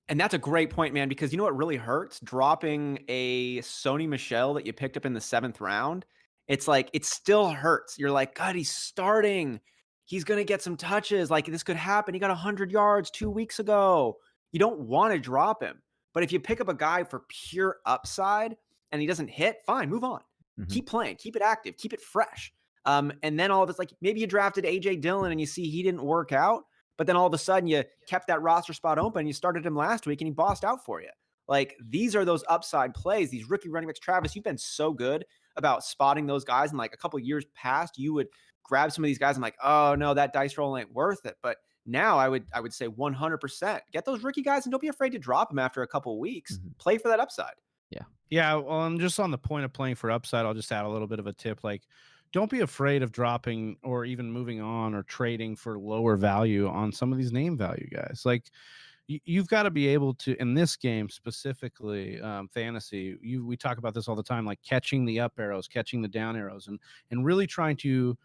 And that's a great point, man, because you know what really hurts? Dropping a Sony Michel that you picked up in the 7th round. It's like, it still hurts. You're like, God, he's starting. He's going to get some touches. Like, this could happen. He got 100 yards 2 weeks ago. You don't want to drop him. But if you pick up a guy for pure upside and he doesn't hit, fine, move on. Mm-hmm. Keep playing. Keep it active. Keep it fresh. And then all of it's like, maybe you drafted A.J. Dillon and you see he didn't work out. But then all of a sudden you kept that roster spot open. You started him last week and he bossed out for you. Like, these are those upside plays, these rookie running backs. Travis, you've been so good about spotting those guys. And like a couple of years past, you would grab some of these guys. I'm like, oh no, that dice roll ain't worth it. But now I would say 100% get those rookie guys and don't be afraid to drop them after a couple of weeks. Mm-hmm. Play for that upside. Yeah. Well, I'm just on the point of playing for upside. I'll just add a little bit of a tip. Like, don't be afraid of dropping or even moving on or trading for lower value on some of these name value guys. Like, you've got to be able to, in this game specifically, fantasy, we talk about this all the time, like catching the up arrows, catching the down arrows, and really trying to,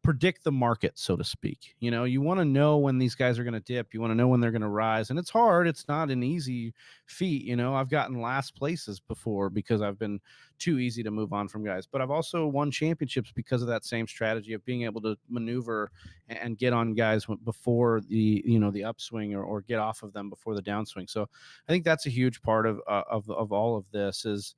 predict the market, so to speak. You want to know when these guys are going to dip. You want to know when they're going to rise. And it's hard. It's not an easy feat. I've gotten last places before because I've been too easy to move on from guys. But I've also won championships because of that same strategy of being able to maneuver and get on guys before the upswing or get off of them before the downswing. So I think that's a huge part of all of this is,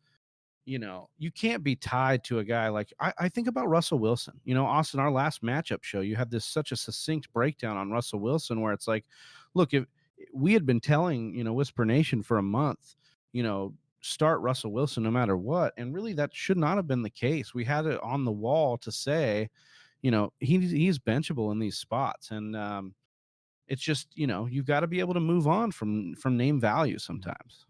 you can't be tied to a guy like I think about Russell Wilson. Austin, our last matchup show, you had such a succinct breakdown on Russell Wilson where it's like, look, if we had been telling, Whispernation for a month, start Russell Wilson no matter what. And really that should not have been the case. We had it on the wall to say, he's benchable in these spots. And it's just, you've got to be able to move on from name value sometimes.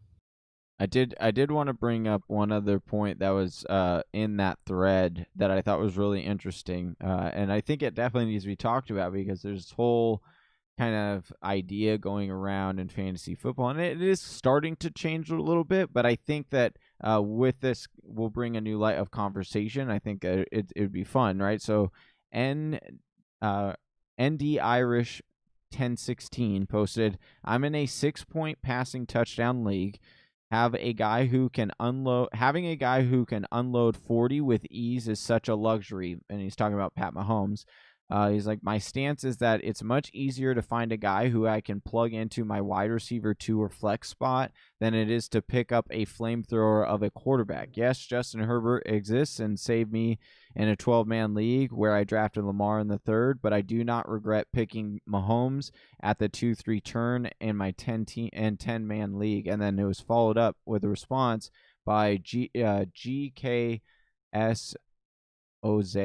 I did want to bring up one other point that was in that thread that I thought was really interesting, and I think it definitely needs to be talked about because there's this whole kind of idea going around in fantasy football, and it is starting to change a little bit, but I think that with this we'll bring a new light of conversation. I think it would be fun, right? So ND Irish 1016 posted, I'm in a 6-point passing touchdown league. Having a guy who can unload 40 with ease is such a luxury. And he's talking about Pat Mahomes. He's like, my stance is that it's much easier to find a guy who I can plug into my wide receiver 2 or flex spot than it is to pick up a flamethrower of a quarterback. Yes, Justin Herbert exists and saved me in a 12-man league where I drafted Lamar in the 3rd, but I do not regret picking Mahomes at the 2-3 turn in my 10-man league. And then it was followed up with a response by GKS Oze.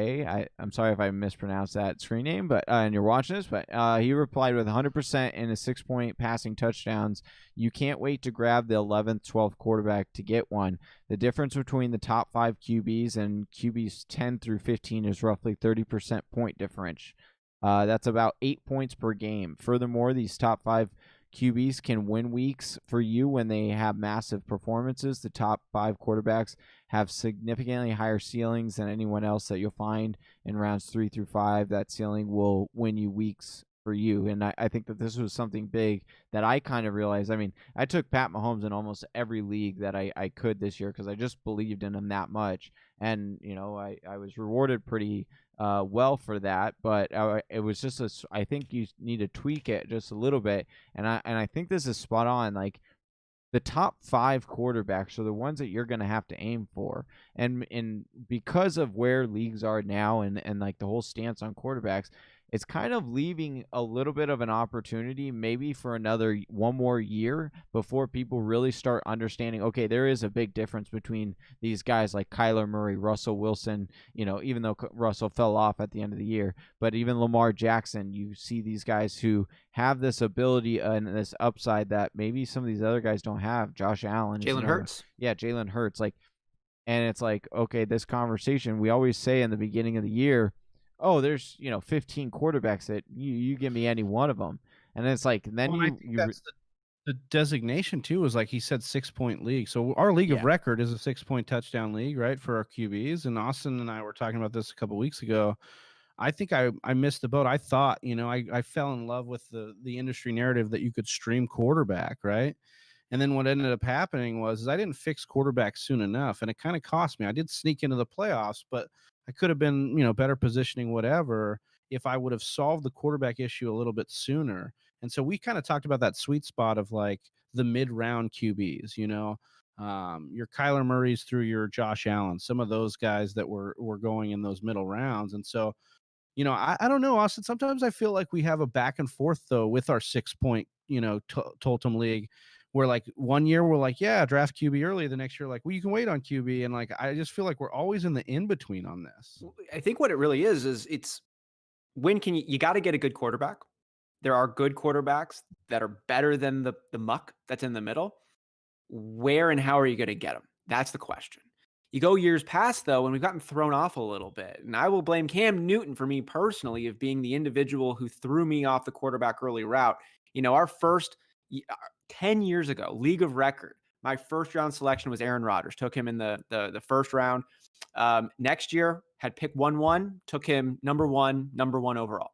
I'm sorry if I mispronounced that screen name, but and you're watching this, but he replied with 100% in his 6-point passing touchdowns. You can't wait to grab the 11th, 12th quarterback to get one. The difference between the top 5 QBs and QBs 10 through 15 is roughly 30% point difference. That's about 8 points per game. Furthermore, these top 5 QBs can win weeks for you when they have massive performances. The top 5 quarterbacks have significantly higher ceilings than anyone else that you'll find in rounds 3 through 5. That ceiling will win you weeks for you. And I think that this was something big that I kind of realized. I mean, I took Pat Mahomes in almost every league that I could this year because I just believed in him that much. And, I was rewarded pretty well for that, but it was just I think you need to tweak it just a little bit, and I think this is spot on. Like the top 5 quarterbacks are the ones that you're going to have to aim for, and because of where leagues are now, and like the whole stance on quarterbacks, it's kind of leaving a little bit of an opportunity maybe for one more year before people really start understanding, okay, there is a big difference between these guys like Kyler Murray, Russell Wilson, even though Russell fell off at the end of the year, but even Lamar Jackson. You see these guys who have this ability and this upside that maybe some of these other guys don't have. Josh Allen is Jalen another. Hurts. Yeah, Jalen Hurts. And it's like, okay, this conversation, we always say in the beginning of the year, oh, there's 15 quarterbacks that you give me any one of them, and it's like then Well, I think that's the designation too. Is like he said, 6-point league. So our league of Yeah. record is a 6-point touchdown league, right, for our QBs. And Austin and I were talking about this a couple weeks ago. I think I missed the boat. I thought, I fell in love with the industry narrative that you could stream quarterback, right? And then what ended up happening was I didn't fix quarterback soon enough, and it kind of cost me. I did sneak into the playoffs, but I could have been, better positioning, whatever, if I would have solved the quarterback issue a little bit sooner. And so we kind of talked about that sweet spot of like the mid-round QBs, your Kyler Murray's through your Josh Allen, some of those guys that were going in those middle rounds. And so, I don't know, Austin. Sometimes I feel like we have a back and forth though with our 6-point, totem league, where like one year we're like, yeah, draft QB early. The next year, like, well, you can wait on QB, and like I just feel like we're always in the in between on this. I think what it really is it's when can you got to get a good quarterback. There are good quarterbacks that are better than the muck that's in the middle. Where and how are you going to get them? That's the question. You go years past, though, and we've gotten thrown off a little bit. And I will blame Cam Newton for me personally of being the individual who threw me off the quarterback early route. Our first 10 years ago, league of record, my first round selection was Aaron Rodgers. Took him in the first round. Next year, had pick 1-1, took him number one overall.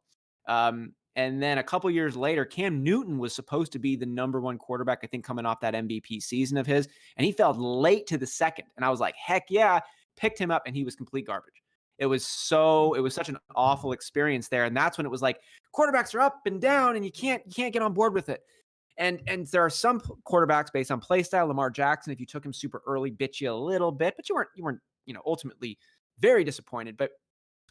And then a couple years later, Cam Newton was supposed to be the number 1 quarterback, I think, coming off that MVP season of his. And he fell late to the second. And I was like, heck yeah, picked him up, and he was complete garbage. It was such an awful experience there. And that's when it was like, quarterbacks are up and down, and you can't get on board with it. And there are some quarterbacks based on play style. Lamar Jackson, if you took him super early, bit you a little bit, but you weren't ultimately very disappointed. But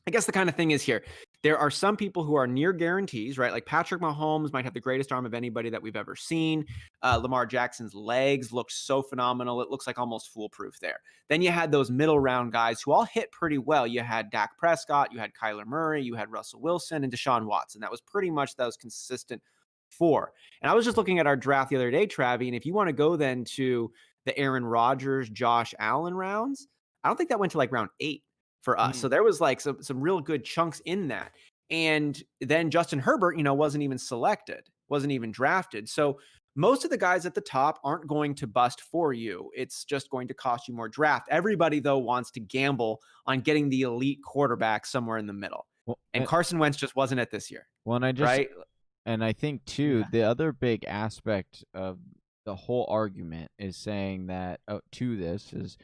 I guess the kind of thing is here, there are some people who are near guarantees, right? Like Patrick Mahomes might have the greatest arm of anybody that we've ever seen. Lamar Jackson's legs look so phenomenal. It looks like almost foolproof there. Then you had those middle round guys who all hit pretty well. You had Dak Prescott, you had Kyler Murray, you had Russell Wilson, and Deshaun Watson. That was pretty much those consistent 4. And I was just looking at our draft the other day, Travi, and if you want to go then to the Aaron Rodgers, Josh Allen rounds, I don't think that went to like round 8 for us. So there was like some real good chunks in that. And then Justin Herbert, wasn't even selected, wasn't even drafted. So most of the guys at the top aren't going to bust for you. It's just going to cost you more draft. Everybody, though, wants to gamble on getting the elite quarterback somewhere in the middle. Well, and Carson Wentz just wasn't it this year. Well, and I think too, the other big aspect of the whole argument is saying that to this is,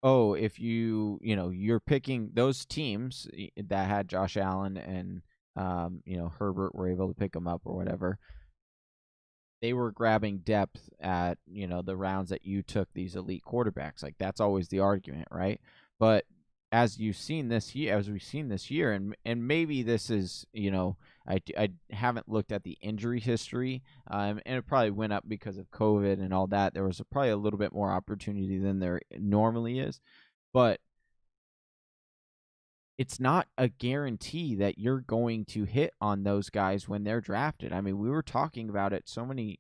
if you're picking those teams that had Josh Allen and Herbert were able to pick him up or whatever, they were grabbing depth at the rounds that you took these elite quarterbacks. Like that's always the argument, right? But as we've seen this year, and maybe this is I haven't looked at the injury history, and it probably went up because of COVID and all that. There was probably a little bit more opportunity than there normally is, but it's not a guarantee that you're going to hit on those guys when they're drafted. I mean, we were talking about it so many,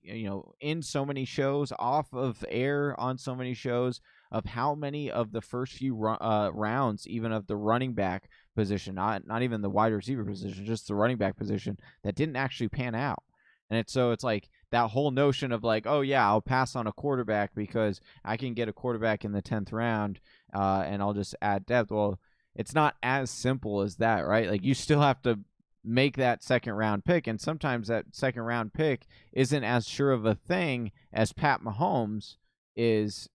in so many shows, off of air on so many shows, of how many of the first few rounds, even of the running back position, not even the wide receiver position, just the running back position, that didn't actually pan out. And it's like that whole notion of like, oh yeah, I'll pass on a quarterback because I can get a quarterback in the 10th round, and I'll just add depth. Well, it's not as simple as that, right? Like, you still have to make that second round pick, and sometimes that second round pick isn't as sure of a thing as Pat Mahomes is,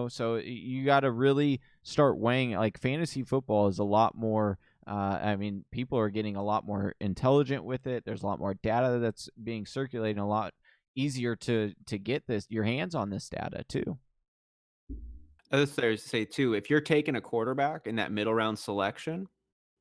so you got to really start weighing. Like, fantasy football is a lot more, I mean, people are getting a lot more intelligent with it. There's a lot more data that's being circulated, and a lot easier to get your hands on this data too. Other players say too, if you're taking a quarterback in that middle round selection,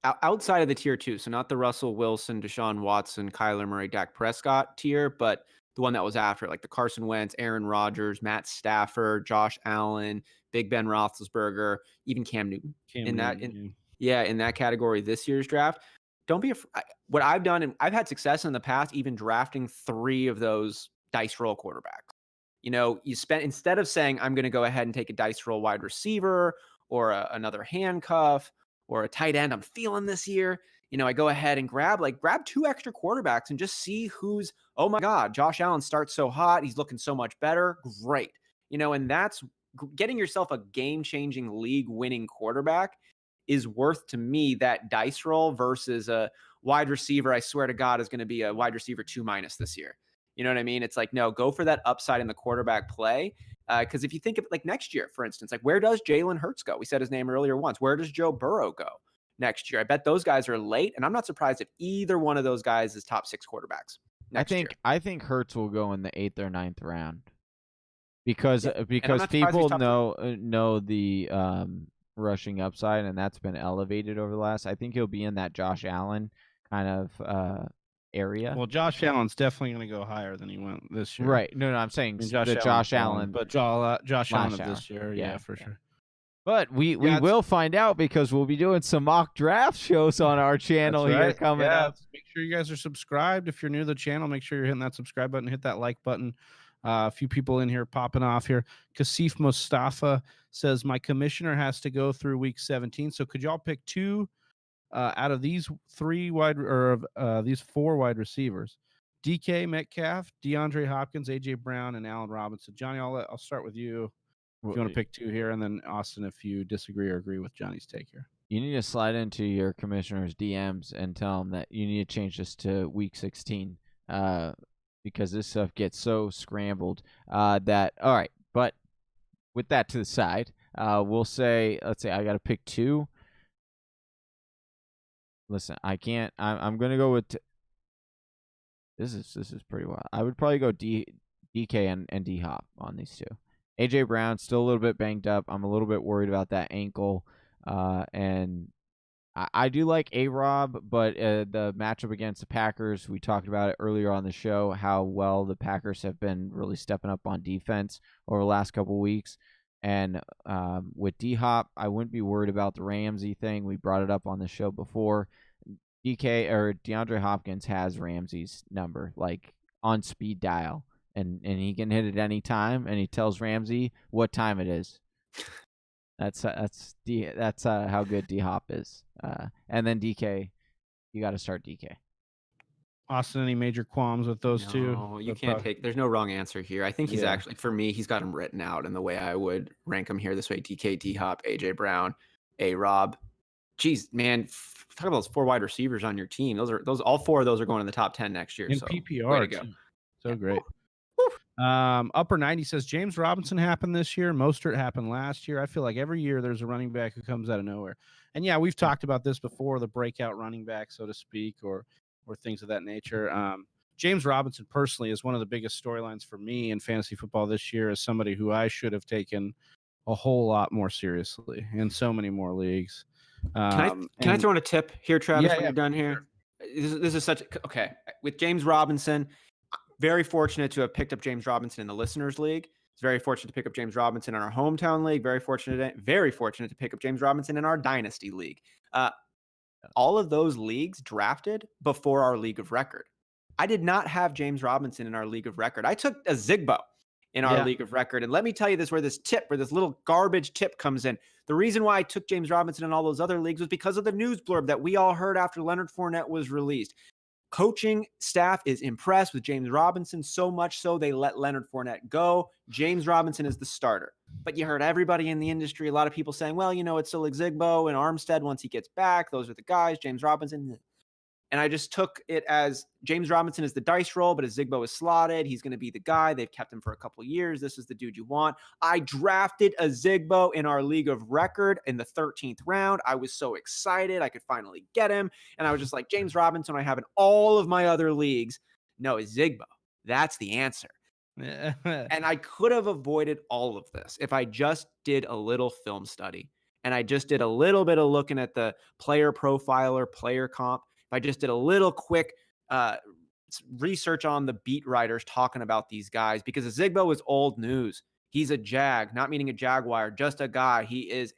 outside of the tier 2, so not the Russell Wilson, Deshaun Watson, Kyler Murray, Dak Prescott tier, but the one that was after, like the Carson Wentz, Aaron Rodgers, Matt Stafford, Josh Allen, Big Ben Roethlisberger, even Cam Newton. Cam In that, Newton, in that category this year's draft, don't be afraid. What I've done, and I've had success in the past, even drafting 3 of those dice roll quarterbacks. You spent, instead of saying, I'm going to go ahead and take a dice roll wide receiver or another handcuff or a tight end I'm feeling this year, I go ahead and grab 2 extra quarterbacks and just see who's, oh my God, Josh Allen starts so hot. He's looking so much better. Great. And that's getting yourself a game changing league winning quarterback is worth to me that dice roll versus a wide receiver. I swear to God is going to be a wide receiver 2- this year. You know what I mean? It's like, no, go for that upside in the quarterback play. Because if you think of like next year, for instance, like where does Jalen Hurts go? We said his name earlier once. Where does Joe Burrow go next year? I bet those guys are late. And I'm not surprised if either one of those guys is top 6 quarterbacks next year. I think Hurts will go in the 8th or 9th round because People know the rushing upside, and that's been elevated over the last. I think he'll be in that Josh Allen kind of area. Well, Josh Allen's definitely going to go higher than he went this year. Right. No, I'm saying Josh Allen. But Josh Allen of this year, yeah, for sure. But we will find out because we'll be doing some mock draft shows on our channel here coming up. Make sure you guys are subscribed. If you're new to the channel, make sure you're hitting that subscribe button, hit that like button. A few people in here popping off here. Kasif Mustafa says, my commissioner has to go through week 17. So could y'all pick 2 out of these 4 wide receivers? DK Metcalf, DeAndre Hopkins, AJ Brown, and Allen Robinson. Johnny, I'll start with you. If you want to pick 2 here, and then Austin, if you disagree or agree with Johnny's take here. You need to slide into your commissioner's DMs and tell them that you need to change this to week 16, because this stuff gets so scrambled. All right. But with that to the side, let's say I got to pick 2. Listen, I can't. I'm gonna go with. This is pretty wild. I would probably go DK and D Hop on these 2. AJ Brown still a little bit banged up. I'm a little bit worried about that ankle, and I do like A-Rob, but the matchup against the Packers, we talked about it earlier on the show, how well the Packers have been really stepping up on defense over the last couple weeks. And with D-Hop, I wouldn't be worried about the Ramsey thing. We brought it up on the show before. DeAndre Hopkins has Ramsey's number, like on speed dial, and he can hit it any time, and he tells Ramsey what time it is. That's how good D-Hop is. And then DK, you got to start DK. Austin, any major qualms with those 2? No, you can't take. There's no wrong answer here. I think he's actually, for me, he's got him written out in the way I would rank him here this way: DK, D-Hop, AJ Brown, A-Rob. Geez, man, talk about those 4 wide receivers on your team. All 4 of those are going in the top 10 next year. In PPR, too. So great. Upper 90 says James Robinson happened this year. Mostert happened last year. I feel like every year there's a running back who comes out of nowhere. And yeah, we've talked about this before, the breakout running back, so to speak, or things of that nature. James Robinson personally is one of the biggest storylines for me in fantasy football this year, as somebody who I should have taken a whole lot more seriously in so many more leagues. Can I throw in a tip here, Travis, when you're done here? Sure. This is okay. With James Robinson, very fortunate to have picked up James Robinson in the Listeners League. It's very fortunate to pick up James Robinson in our hometown league. Very fortunate to pick up James Robinson in our Dynasty League. all of those leagues drafted before our league of record. I did not have James Robinson in our league of record. I took a Zigbo in our Yeah. league of record. And let me tell you this, where this little garbage tip comes in. The reason why I took James Robinson in all those other leagues was because of the news blurb that we all heard after Leonard Fournette was released. Coaching staff is impressed with James Robinson, so much so they let Leonard Fournette go. James Robinson is the starter. But you heard everybody in the industry, a lot of people saying, well, it's still Zigbo and Armstead once he gets back. Those are the guys, James Robinson. And I just took it as James Robinson is the dice roll, but as Zigbo is slotted, he's going to be the guy. They've kept him for a couple of years. This is the dude you want. I drafted a Zigbo in our league of record in the 13th round. I was so excited. I could finally get him. And I was just like, James Robinson, I have in all of my other leagues. No, it's Zigbo. That's the answer. And I could have avoided all of this if I just did a little film study and I just did a little bit of looking at the player profiler, player comp. If I just did a little quick research on the beat writers talking about these guys, because Zigbo is old news. He's a Jag, not meaning a Jaguar, just a guy. He's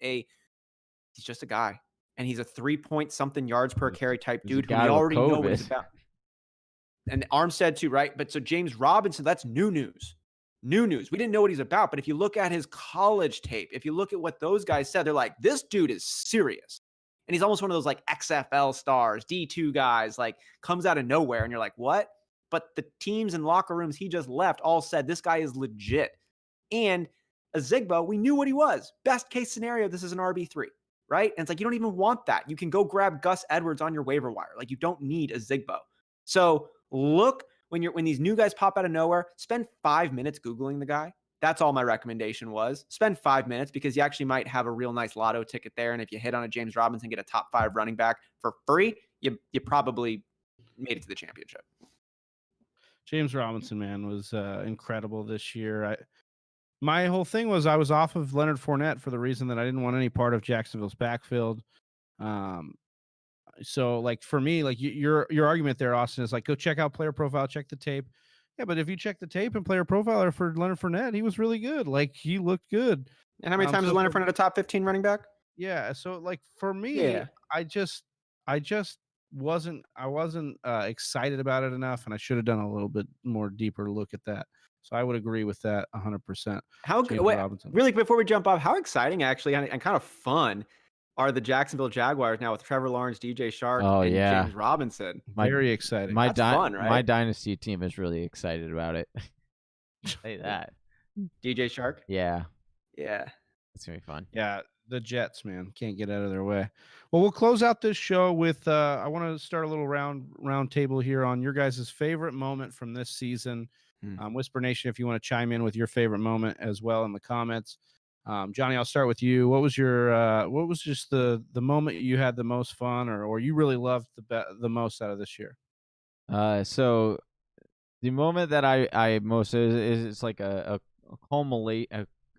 just a guy. And he's a 3-point something yards per carry type dude who we already know what he's about. And Armstead too, right? But so James Robinson, that's new news. New news. We didn't know what he's about. But if you look at his college tape, if you look at what those guys said, they're like, this dude is serious. And he's almost one of those like XFL stars, D2 guys, like comes out of nowhere. And you're like, what? But the teams and locker rooms he just left all said this guy is legit. And a Zigbo, we knew what he was. Best case scenario, this is an RB3, right? And it's like, you don't even want that. You can go grab Gus Edwards on your waiver wire. Like you don't need a Zigbo. So look, when these new guys pop out of nowhere, spend 5 minutes Googling the guy. That's all my recommendation was. Spend 5 minutes because you actually might have a real nice lotto ticket there. And if you hit on a James Robinson, get a top 5 running back for free, you probably made it to the championship. James Robinson, man, was incredible this year. My whole thing was I was off of Leonard Fournette for the reason that I didn't want any part of Jacksonville's backfield. So like for me, like your argument there, Austin, is like go check out player profile, check the tape. Yeah, but if you check the tape and player profiler for Leonard Fournette, he was really good. Like he looked good. And how many times was Leonard Fournette a top 15 running back? Yeah. So like for me, I just wasn't excited about it enough, and I should have done a little bit more deeper look at that. So I would agree with that 100%. How good? Really, before we jump off, how exciting actually and kind of fun are the Jacksonville Jaguars now with Trevor Lawrence, DJ Shark, and James Robinson? Very exciting. That's fun, right? My dynasty team is really excited about it. Say that. DJ Shark? Yeah. Yeah. It's going to be fun. Yeah, the Jets, man. Can't get out of their way. Well, we'll close out this show with I want to start a little round table here on your guys' favorite moment from this season. Whispernation, if you want to chime in with your favorite moment as well in the comments. Johnny, I'll start with you. What was your what was just the moment you had the most fun or you really loved the most out of this year? So the moment that I most is it's like a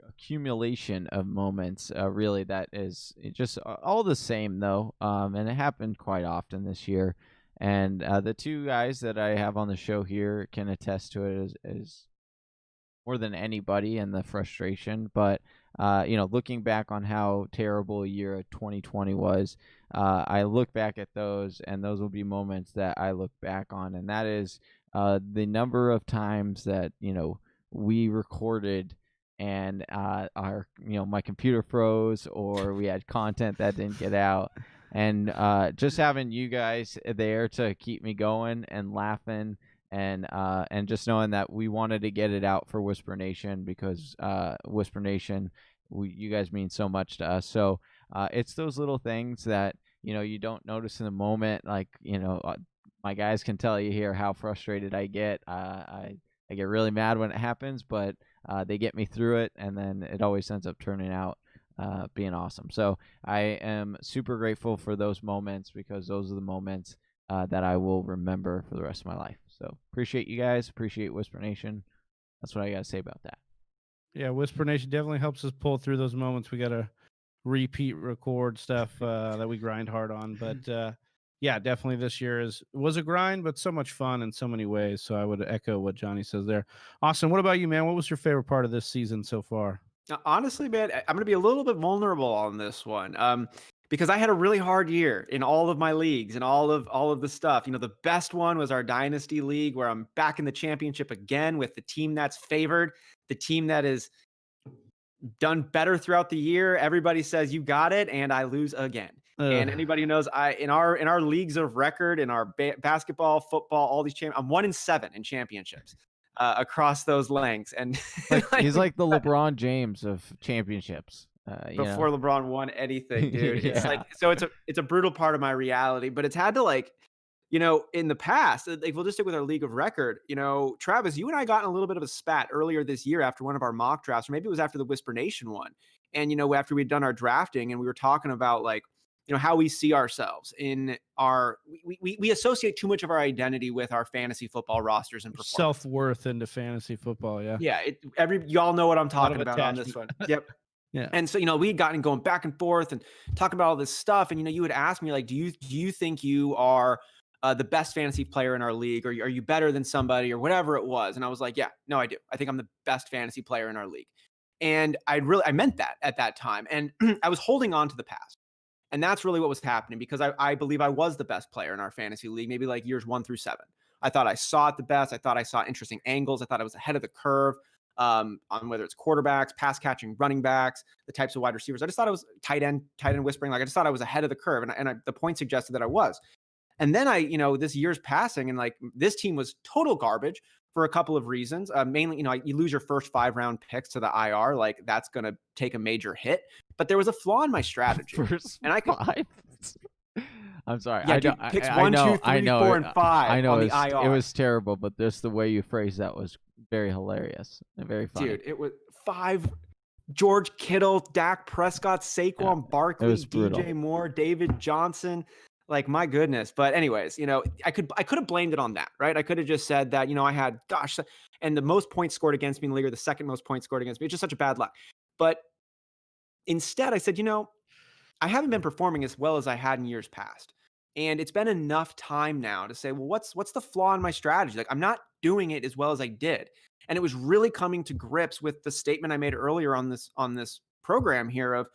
accumulation of moments, really, that is just all the same though, and it happened quite often this year. And the two guys that I have on the show here can attest to it as more than anybody, and the frustration. But looking back on how terrible a year 2020 was, I look back at those, and those will be moments that I look back on, and that is the number of times that we recorded and our my computer froze, or we had content that didn't get out, and just having you guys there to keep me going and laughing, and just knowing that we wanted to get it out for Whispernation, because Whispernation, you guys mean so much to us. So it's those little things that you don't notice in the moment. Like my guys can tell you here how frustrated I get. I get really mad when it happens, but they get me through it, and then it always ends up turning out being awesome. So I am super grateful for those moments, because those are the moments that I will remember for the rest of my life. So appreciate you guys. Appreciate Whispernation. That's what I got to say about that. Yeah, Whispernation definitely helps us pull through those moments. We got to repeat record stuff that we grind hard on. But yeah, definitely this year was a grind, but so much fun in so many ways. So I would echo what Johnny says there. Austin, what about you, man? What was your favorite part of this season so far? Honestly, man, I'm going to be a little bit vulnerable on this one. because I had a really hard year in all of my leagues and all of the stuff. The best one was our dynasty league where I'm back in the championship again with the team that's favored, the team that is done better throughout the year. Everybody says you got it, and I lose again. And Ugh. anybody who knows, I in our leagues of record, in our basketball, football, all these I'm 1-7 in championships across those lengths, and Like like, he's like the LeBron James of championships. before LeBron won anything, dude. It's like, Yeah. so it's a brutal part of my reality, but it's had to, like, in the past, like, we'll just stick with our league of record. Travis, you and I got in a little bit of a spat earlier this year after one of our mock drafts, or maybe it was after the Whispernation one. And, after we'd done our drafting and we were talking about, like, how we see ourselves in we associate too much of our identity with our fantasy football rosters and performance. Self-worth into fantasy football, yeah. Yeah, y'all know what I'm A lot of talking about on this attachment. one. Yep. Yeah. And so, we had gotten going back and forth and talking about all this stuff. And, you would ask me, like, do you think you are the best fantasy player in our league? Or are you better than somebody, or whatever it was? And I was like, yeah, no, I do. I think I'm the best fantasy player in our league. And I meant that at that time. And I was holding on to the past. And that's really what was happening, because I believe I was the best player in our fantasy league, maybe like years 1-7. I thought I saw it the best. I thought I saw interesting angles. I thought I was ahead of the curve on whether it's quarterbacks, pass catching running backs, the types of wide receivers. I just thought I was tight end whispering. Like, I just thought I was ahead of the curve. And the point suggested that I was. And then this year's passing, and like, this team was total garbage for a couple of reasons. Mainly, you lose your first 5-round picks to the IR. Like, that's going to take a major hit. But there was a flaw in my strategy. First And I could, 5. I'm sorry. yeah, I dude, know, picks I 1, know, 2, 3, I know, 4, and 5 I know on the it IR. was terrible, but just the way you phrased that was very hilarious and very funny. Dude, it was 5. George Kittle, Dak Prescott, Saquon Barkley, DJ Moore, David Johnson. Like, my goodness. But anyways, I could have blamed it on that, right? I could have just said that, I had, and the most points scored against me in the league, or the second most points scored against me. It's just such a bad luck. But instead, I said, I haven't been performing as well as I had in years past. And it's been enough time now to say, well, what's the flaw in my strategy? Like, I'm not doing it as well as I did. And it was really coming to grips with the statement I made earlier on this program here of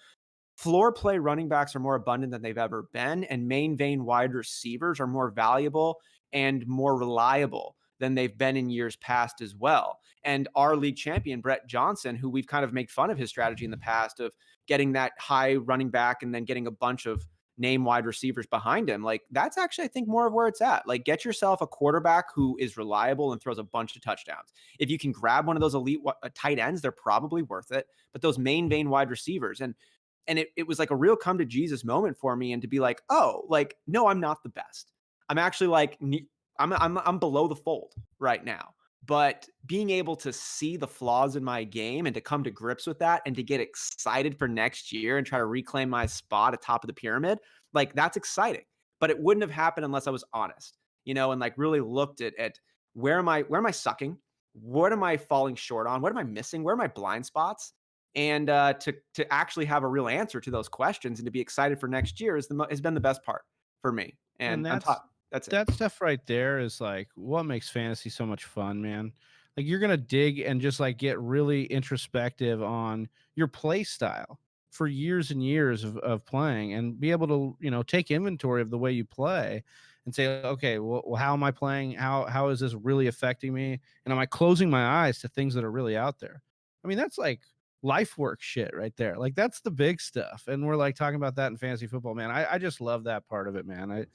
floor play running backs are more abundant than they've ever been, and main vein wide receivers are more valuable and more reliable than they've been in years past as well. And our league champion, Brett Johnson, who we've kind of made fun of his strategy in the past of getting that high running back and then getting a bunch of name wide receivers behind him, like, that's actually, I think, more of where it's at. Like, get yourself a quarterback who is reliable and throws a bunch of touchdowns. If you can grab one of those elite tight ends, they're probably worth it. But those main vein wide receivers, and it was like a real come to Jesus moment for me, and to be like, oh, like, no, I'm not the best. I'm actually like, I'm below the fold right now. But being able to see the flaws in my game and to come to grips with that, and to get excited for next year and try to reclaim my spot at top of the pyramid, like, that's exciting. But it wouldn't have happened unless I was honest, and like, really looked at where am I sucking? What am I falling short on? What am I missing? Where are my blind spots? And to actually have a real answer to those questions and to be excited for next year has been the best part for me. And And on top, that's it. that stuff right there is like what makes fantasy so much fun, man. Like, you're gonna dig and just like get really introspective on your play style for years and years of playing, and be able to, take inventory of the way you play and say, okay, well, how am I playing? How is this really affecting me? And am I closing my eyes to things that are really out there? I mean, that's like life work shit right there. Like, that's the big stuff. And we're like talking about that in fantasy football, man. I just love that part of it, man.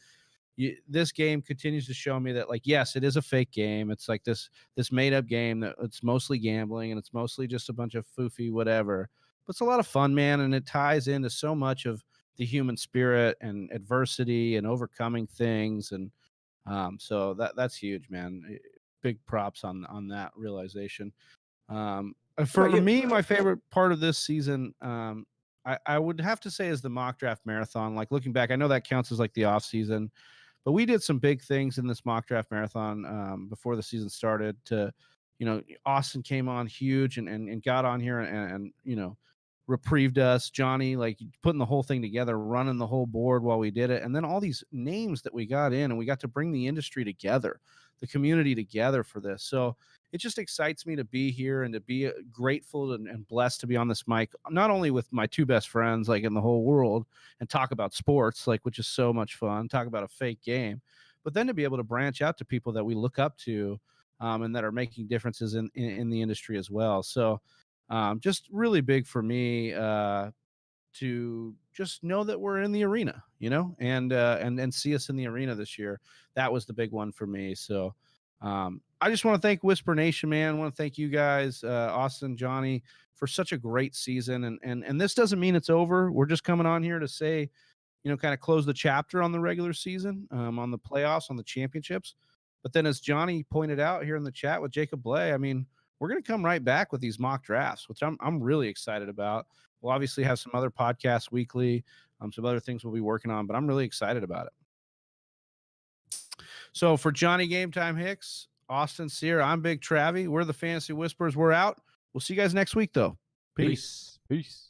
This game continues to show me that, like, yes, it is a fake game. It's like this made up game that it's mostly gambling, and it's mostly just a bunch of foofy whatever. But it's a lot of fun, man, and it ties into so much of the human spirit and adversity and overcoming things. And so that's huge, man. Big props on that realization. For me, my favorite part of this season, I would have to say, is the mock draft marathon. Like, looking back, I know that counts as like the off season, but we did some big things in this mock draft marathon before the season started. Austin came on huge and got on here and reprieved us. Johnny, like, putting the whole thing together, running the whole board while we did it. And then all these names that we got in, and we got to bring the industry together, the community together for this. So it just excites me to be here and to be grateful and blessed to be on this mic, not only with my two best friends like in the whole world and talk about sports, like, which is so much fun, talk about a fake game, but then to be able to branch out to people that we look up to, and that are making differences in the industry as well. So just really big for me, to just know that we're in the arena, and see us in the arena this year. That was the big one for me. So I just want to thank Whispernation, man. I want to thank you guys, Austin, Johnny, for such a great season. And this doesn't mean it's over. We're just coming on here to say, kind of close the chapter on the regular season, on the playoffs, on the championships. But then, as Johnny pointed out here in the chat with Jacob Bley, I mean, we're going to come right back with these mock drafts, which I'm really excited about. We'll obviously have some other podcasts weekly, some other things we'll be working on, but I'm really excited about it. So for Johnny Game Time Hicks, Austin Sear, I'm Big Travie. We're the Fantasy Whisperers. We're out. We'll see you guys next week, though. Peace. Peace.